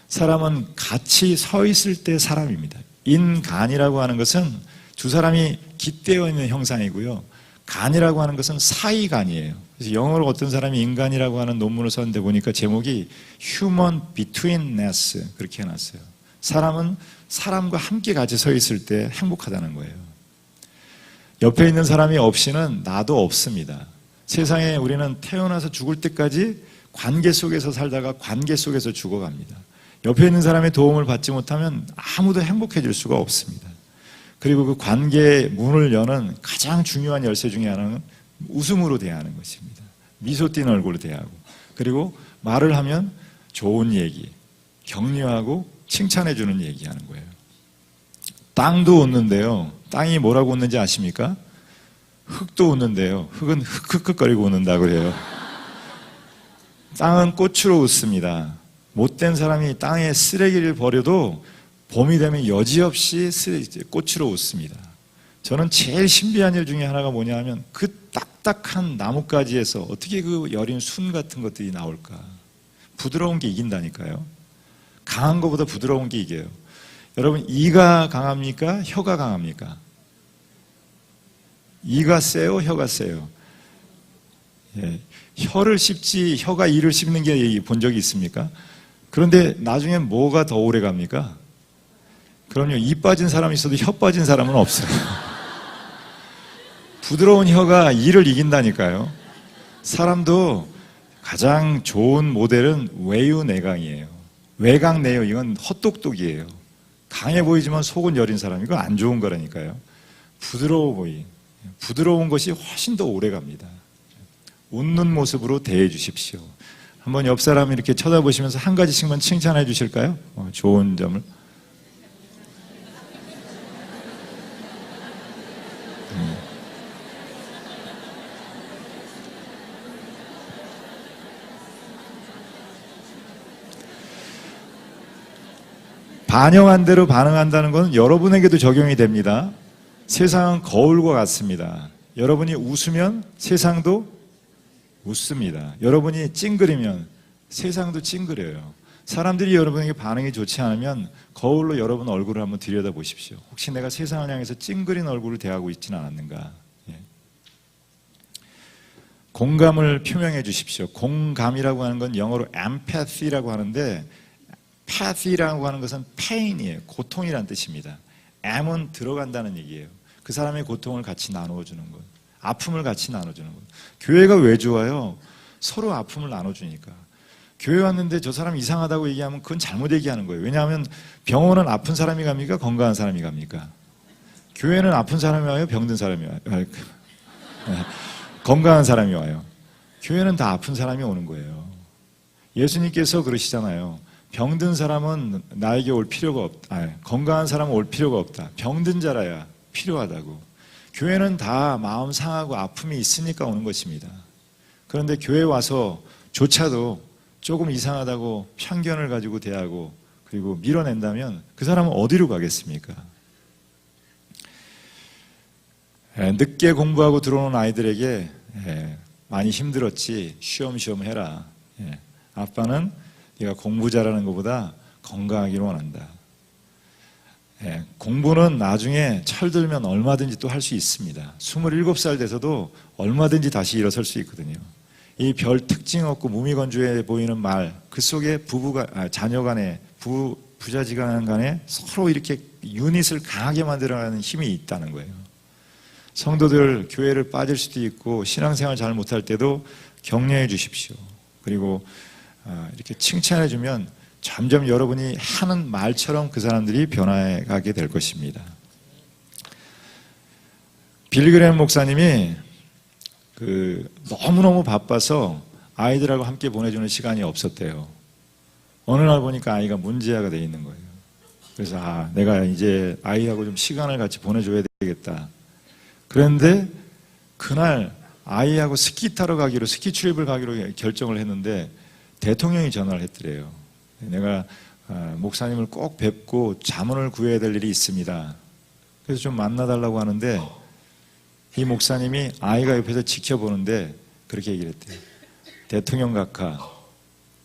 사람은 같이 서 있을 때 사람입니다. 인간이라고 하는 것은 두 사람이 깃대어 있는 형상이고요. 간이라고 하는 것은 사이간이에요. 그래서 영어로 어떤 사람이 인간이라고 하는 논문을 썼는데 보니까 제목이 Human Betweenness 그렇게 해놨어요. 사람은 사람과 함께 같이 서 있을 때 행복하다는 거예요. 옆에 있는 사람이 없이는 나도 없습니다. 세상에 우리는 태어나서 죽을 때까지 관계 속에서 살다가 관계 속에서 죽어갑니다. 옆에 있는 사람의 도움을 받지 못하면 아무도 행복해질 수가 없습니다. 그리고 그 관계의 문을 여는 가장 중요한 열쇠 중에 하나는 웃음으로 대하는 것입니다. 미소 띤 얼굴로 대하고, 그리고 말을 하면 좋은 얘기, 격려하고 칭찬해 주는 얘기하는 거예요. 땅도 웃는데요. 땅이 뭐라고 웃는지 아십니까? 흙도 웃는데요. 흙은 흑흑거리고 웃는다고 그래요. 땅은 꽃으로 웃습니다. 못된 사람이 땅에 쓰레기를 버려도 봄이 되면 여지없이 꽃으로 웃습니다. 저는 제일 신비한 일 중에 하나가 뭐냐 하면 그 딱딱한 나뭇가지에서 어떻게 그 여린 순 같은 것들이 나올까. 부드러운 게 이긴다니까요. 강한 것보다 부드러운 게 이겨요. 여러분, 이가 강합니까? 혀가 강합니까? 이가 세요? 혀가 세요? 예, 혀를 씹지 혀가 이를 씹는 게 본 적이 있습니까? 그런데 나중엔 뭐가 더 오래 갑니까? 그럼요, 이 빠진 사람이 있어도 혀 빠진 사람은 없어요. 부드러운 혀가 이를 이긴다니까요. 사람도 가장 좋은 모델은 외유내강이에요. 외강내요, 이건 헛똑똑이에요. 강해 보이지만 속은 여린 사람, 이건 안 좋은 거라니까요. 부드러운 것이 훨씬 더 오래 갑니다. 웃는 모습으로 대해 주십시오. 한번 옆 사람 이렇게 쳐다보시면서 한 가지씩만 칭찬해 주실까요? 좋은 점을. 반영한 대로 반응한다는 것은 여러분에게도 적용이 됩니다. 세상은 거울과 같습니다. 여러분이 웃으면 세상도 웃습니다. 여러분이 찡그리면 세상도 찡그려요. 사람들이 여러분에게 반응이 좋지 않으면 거울로 여러분 얼굴을 한번 들여다보십시오. 혹시 내가 세상을 향해서 찡그린 얼굴을 대하고 있지는 않았는가. 예. 공감을 표명해 주십시오. 공감이라고 하는 건 영어로 empathy라고 하는데, pathy라고 하는 것은 pain이에요. 고통이란 뜻입니다. M은 들어간다는 얘기예요. 그 사람의 고통을 같이 나누어주는 것, 아픔을 같이 나눠주는 것. 교회가 왜 좋아요? 서로 아픔을 나눠주니까. 교회 왔는데 저 사람 이상하다고 얘기하면 그건 잘못 얘기하는 거예요. 왜냐하면 병원은 아픈 사람이 갑니까? 건강한 사람이 갑니까? 교회는 아픈 사람이 와요? 병든 사람이 와요? 건강한 사람이 와요. 교회는 다 아픈 사람이 오는 거예요. 예수님께서 그러시잖아요. 병든 사람은 나에게 올 필요가 없다. 건강한 사람은 올 필요가 없다. 병든 자라야 필요하다고. 교회는 다 마음 상하고 아픔이 있으니까 오는 것입니다. 그런데 교회 와서 조차도 조금 이상하다고 편견을 가지고 대하고 그리고 밀어낸다면 그 사람은 어디로 가겠습니까? 늦게 공부하고 들어오는 아이들에게 많이 힘들었지 쉬엄쉬엄 해라. 아빠는 네가 공부 잘하는 것보다 건강하기를 원한다. 공부는 나중에 철들면 얼마든지 또 할 수 있습니다. 27살 돼서도 얼마든지 다시 일어설 수 있거든요. 이 별 특징 없고 무미건조해 보이는 말, 그 속에 자녀 간에, 부자지간 간에 서로 이렇게 유닛을 강하게 만들어가는 힘이 있다는 거예요. 성도들 교회를 빠질 수도 있고 신앙생활 잘 못할 때도 격려해 주십시오. 그리고 이렇게 칭찬해 주면 점점 여러분이 하는 말처럼 그 사람들이 변화해가게 될 것입니다. 빌그램 목사님이 너무너무 바빠서 아이들하고 함께 보내주는 시간이 없었대요. 어느 날 보니까 아이가 문제아가 돼 있는 거예요. 그래서 내가 이제 아이하고 좀 시간을 같이 보내줘야 되겠다. 그런데 그날 아이하고 스키 트립을 가기로 결정을 했는데 대통령이 전화를 했더래요. 내가 목사님을 꼭 뵙고 자문을 구해야 될 일이 있습니다. 그래서 좀 만나달라고 하는데 이 목사님이 아이가 옆에서 지켜보는데 그렇게 얘기를 했대요. 대통령 각하,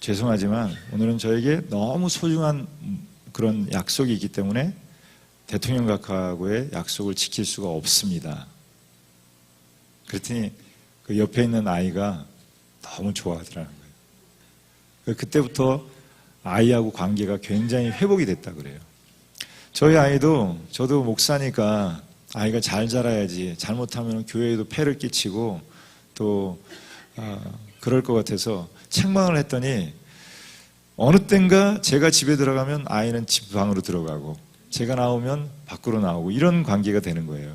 죄송하지만 오늘은 저에게 너무 소중한 그런 약속이 있기 때문에 대통령 각하하고의 약속을 지킬 수가 없습니다. 그랬더니 그 옆에 있는 아이가 너무 좋아하더라는 거예요. 그때부터 아이하고 관계가 굉장히 회복이 됐다 그래요. 저희 아이도, 저도 목사니까 아이가 잘 자라야지, 잘못하면 교회에도 폐를 끼치고 또 그럴 것 같아서 책망을 했더니 어느 땐가 제가 집에 들어가면 아이는 집 방으로 들어가고 제가 나오면 밖으로 나오고 이런 관계가 되는 거예요.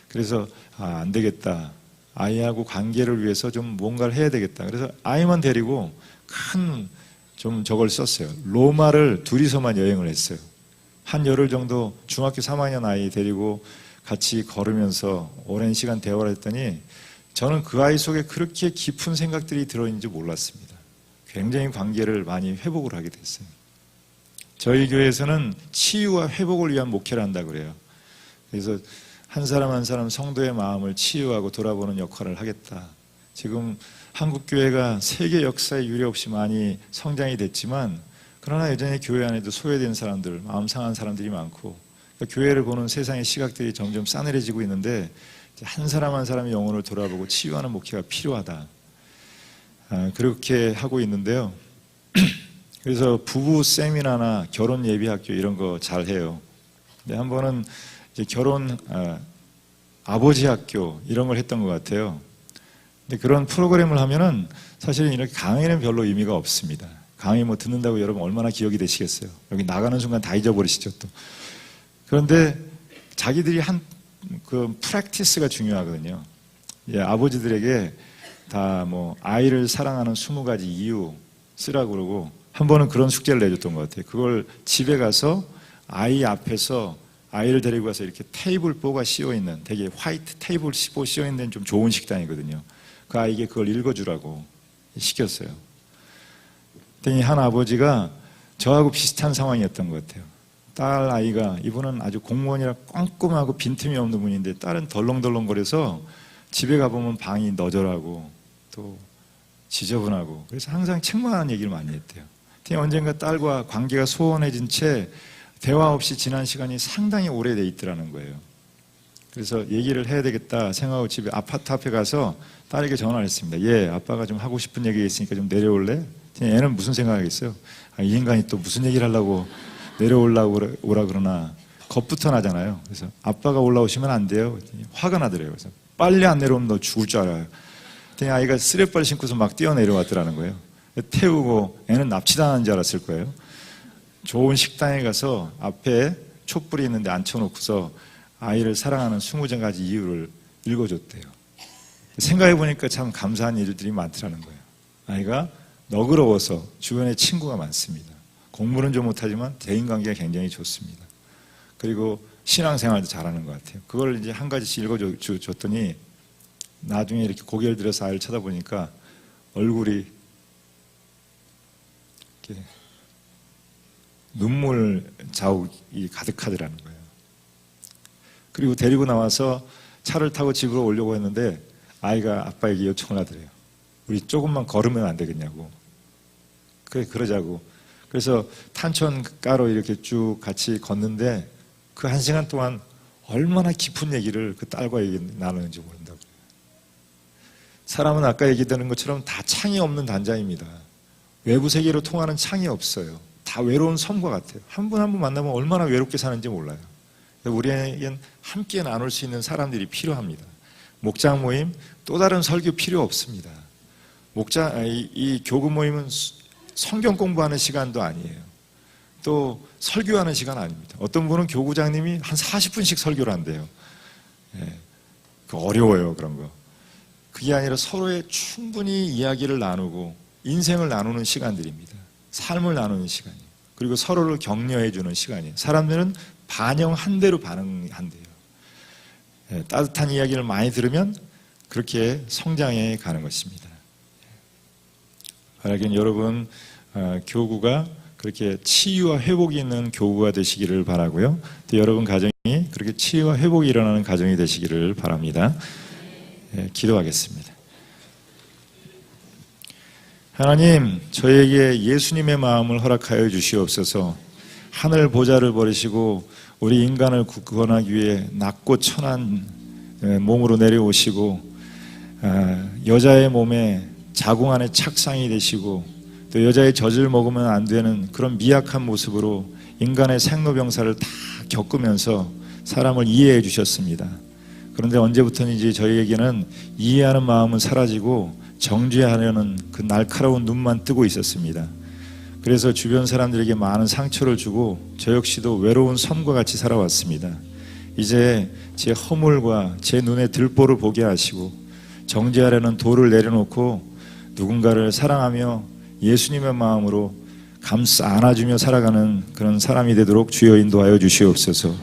그래서 안 되겠다. 아이하고 관계를 위해서 좀 뭔가를 해야 되겠다. 그래서 아이만 데리고 좀 저걸 썼어요. 로마를 둘이서만 여행을 했어요. 한 열흘 정도 중학교 3학년 아이 데리고 같이 걸으면서 오랜 시간 대화를 했더니 저는 그 아이 속에 그렇게 깊은 생각들이 들어있는지 몰랐습니다. 굉장히 관계를 많이 회복을 하게 됐어요. 저희 교회에서는 치유와 회복을 위한 목회를 한다 그래요. 그래서 한 사람 한 사람 성도의 마음을 치유하고 돌아보는 역할을 하겠다. 지금 한국 교회가 세계 역사에 유례없이 많이 성장이 됐지만 그러나 여전히 교회 안에도 소외된 사람들, 마음 상한 사람들이 많고 그러니까 교회를 보는 세상의 시각들이 점점 싸늘해지고 있는데 한 사람 한 사람의 영혼을 돌아보고 치유하는 목회가 필요하다. 그렇게 하고 있는데요. 그래서 부부 세미나나 결혼 예비학교 이런 거 잘 해요. 근데 한 번은 이제 결혼 아버지 학교 이런 걸 했던 것 같아요. 근데 그런 프로그램을 하면은 사실은 이렇게 강의는 별로 의미가 없습니다. 강의 뭐 듣는다고 여러분 얼마나 기억이 되시겠어요? 여기 나가는 순간 다 잊어버리시죠 또. 그런데 자기들이 한 그 프랙티스가 중요하거든요. 예, 아버지들에게 다 뭐 아이를 사랑하는 20가지 이유 쓰라고 그러고 한 번은 그런 숙제를 내줬던 것 같아요. 그걸 집에 가서 아이 앞에서 아이를 데리고 가서 이렇게 테이블보가 씌워있는 되게 화이트 테이블 씌워있는 좀 좋은 식당이거든요. 그 아이에게 그걸 읽어주라고 시켰어요. 그랬더니 한 아버지가 저하고 비슷한 상황이었던 것 같아요. 딸 아이가 이분은 아주 공무원이라 꼼꼼하고 빈틈이 없는 분인데 딸은 덜렁덜렁거려서 집에 가보면 방이 너절하고 또 지저분하고 그래서 항상 책망하는 얘기를 많이 했대요. 언젠가 딸과 관계가 소원해진 채 대화 없이 지난 시간이 상당히 오래돼 있더라는 거예요. 그래서 얘기를 해야 되겠다 생각하고 집에 아파트 앞에 가서 딸에게 전화를 했습니다. 예, 아빠가 좀 하고 싶은 얘기가 있으니까 좀 내려올래? 애는 무슨 생각하겠어요? 이 인간이 또 무슨 얘기를 하려고 내려오라고 오라 그러나 겁부터 나잖아요. 그래서 아빠가 올라오시면 안 돼요. 화가 나더래요. 그래서 빨리 안 내려오면 너 죽을 줄 알아요. 아이가 쓰레빠를 신고서 막 뛰어내려왔더라는 거예요. 태우고 애는 납치당한 줄 알았을 거예요. 좋은 식당에 가서 앞에 촛불이 있는데 앉혀놓고서 아이를 사랑하는 20가지 이유를 읽어줬대요. 생각해보니까 참 감사한 일들이 많더라는 거예요. 아이가 너그러워서 주변에 친구가 많습니다. 공부는 좀 못하지만 대인관계가 굉장히 좋습니다. 그리고 신앙생활도 잘하는 것 같아요. 그걸 이제 한 가지씩 읽어줬더니 나중에 이렇게 고개를 들어서 아이를 쳐다보니까 얼굴이 이렇게 눈물 자욱이 가득하더라는 거예요. 그리고 데리고 나와서 차를 타고 집으로 오려고 했는데 아이가 아빠에게 요청을 하더래요. 우리 조금만 걸으면 안 되겠냐고. 그래, 그러자고. 그래서 탄천가로 이렇게 쭉 같이 걷는데 그 1시간 동안 얼마나 깊은 얘기를 그 딸과 나누는지 모른다고. 사람은 아까 얘기되는 것처럼 다 창이 없는 단자입니다. 외부 세계로 통하는 창이 없어요. 다 외로운 섬과 같아요. 한 분 한 분 만나면 얼마나 외롭게 사는지 몰라요. 우리에겐 함께 나눌 수 있는 사람들이 필요합니다. 목장 모임, 또 다른 설교 필요 없습니다. 이 교구 모임은 성경 공부하는 시간도 아니에요. 또 설교하는 시간 아닙니다. 어떤 분은 교구장님이 한 40분씩 설교를 한대요. 예, 어려워요, 그런 거. 그게 아니라 서로의 충분히 이야기를 나누고 인생을 나누는 시간들입니다. 삶을 나누는 시간이에요. 그리고 서로를 격려해 주는 시간이에요. 사람들은 반영한 대로 반응한대요. 예, 따뜻한 이야기를 많이 들으면 그렇게 성장해 가는 것입니다. 만약에 여러분 교구가 그렇게 치유와 회복이 있는 교구가 되시기를 바라고요. 또 여러분 가정이 그렇게 치유와 회복이 일어나는 가정이 되시기를 바랍니다. 예, 기도하겠습니다. 하나님, 저에게 예수님의 마음을 허락하여 주시옵소서. 하늘 보좌를 버리시고 우리 인간을 구원하기 위해 낮고 천한 몸으로 내려오시고 여자의 몸에 자궁 안에 착상이 되시고 또 여자의 젖을 먹으면 안 되는 그런 미약한 모습으로 인간의 생로병사를 다 겪으면서 사람을 이해해 주셨습니다. 그런데 언제부터인지 저희에게는 이해하는 마음은 사라지고 정죄하려는 그 날카로운 눈만 뜨고 있었습니다. 그래서 주변 사람들에게 많은 상처를 주고 저 역시도 외로운 섬과 같이 살아왔습니다. 이제 제 허물과 제 눈에 들보를 보게 하시고 정죄하려는 돌을 내려놓고 누군가를 사랑하며 예수님의 마음으로 안아주며 살아가는 그런 사람이 되도록 주여 인도하여 주시옵소서.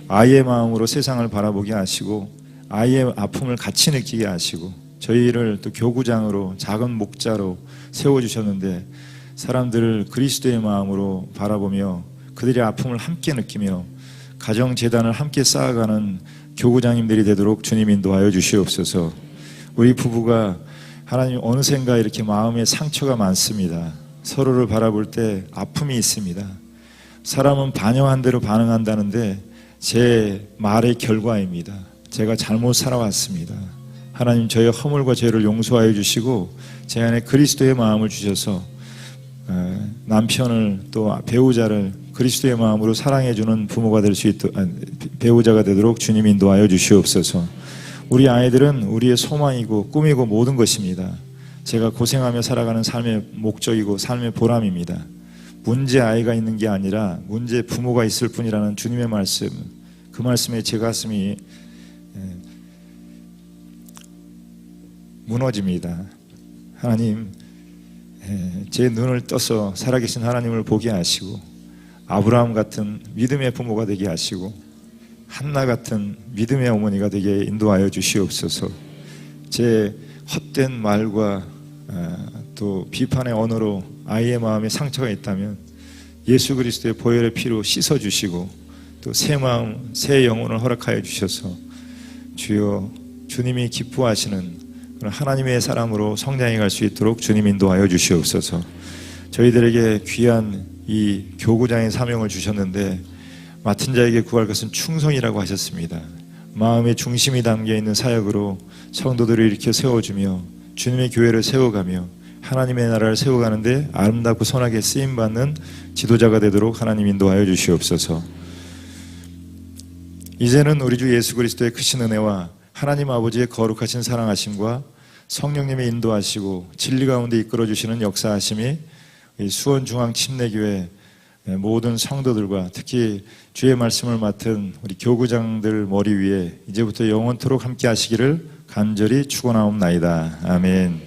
아이의 마음으로 세상을 바라보게 하시고 아이의 아픔을 같이 느끼게 하시고 저희를 또 교구장으로 작은 목자로 세워주셨는데 사람들을 그리스도의 마음으로 바라보며 그들의 아픔을 함께 느끼며 가정재단을 함께 쌓아가는 교구장님들이 되도록 주님 인도하여 주시옵소서. 우리 부부가 하나님 어느샌가 이렇게 마음에 상처가 많습니다. 서로를 바라볼 때 아픔이 있습니다. 사람은 반영한 대로 반응한다는데 제 말의 결과입니다. 제가 잘못 살아왔습니다. 하나님 저의 허물과 죄를 용서하여 주시고 제 안에 그리스도의 마음을 주셔서 남편을 또 배우자를 그리스도의 마음으로 사랑해주는 부모가 될 수 있도록 배우자가 되도록 주님 인도하여 주시옵소서. 우리 아이들은 우리의 소망이고 꿈이고 모든 것입니다. 제가 고생하며 살아가는 삶의 목적이고 삶의 보람입니다. 문제 아이가 있는 게 아니라 문제 부모가 있을 뿐이라는 주님의 말씀, 그 말씀에 제 가슴이 무너집니다. 하나님, 제 눈을 떠서 살아계신 하나님을 보게 하시고 아브라함 같은 믿음의 부모가 되게 하시고 한나 같은 믿음의 어머니가 되게 인도하여 주시옵소서. 제 헛된 말과 또 비판의 언어로 아이의 마음에 상처가 있다면 예수 그리스도의 보혈의 피로 씻어주시고 또 새 마음, 새 영혼을 허락하여 주셔서 주여 주님이 기뻐하시는 하나님의 사람으로 성장해 갈 수 있도록 주님 인도하여 주시옵소서. 저희들에게 귀한 이 교구장의 사명을 주셨는데 맡은 자에게 구할 것은 충성이라고 하셨습니다. 마음의 중심이 담겨있는 사역으로 성도들을 일으켜 세워주며 주님의 교회를 세워가며 하나님의 나라를 세워가는데 아름답고 선하게 쓰임받는 지도자가 되도록 하나님 인도하여 주시옵소서. 이제는 우리 주 예수 그리스도의 크신 은혜와 하나님 아버지의 거룩하신 사랑하심과 성령님의 인도하시고 진리 가운데 이끌어주시는 역사하심이 수원중앙침례교회 모든 성도들과 특히 주의 말씀을 맡은 우리 교구장들 머리 위에 이제부터 영원토록 함께 하시기를 간절히 축원하옵나이다. 아멘.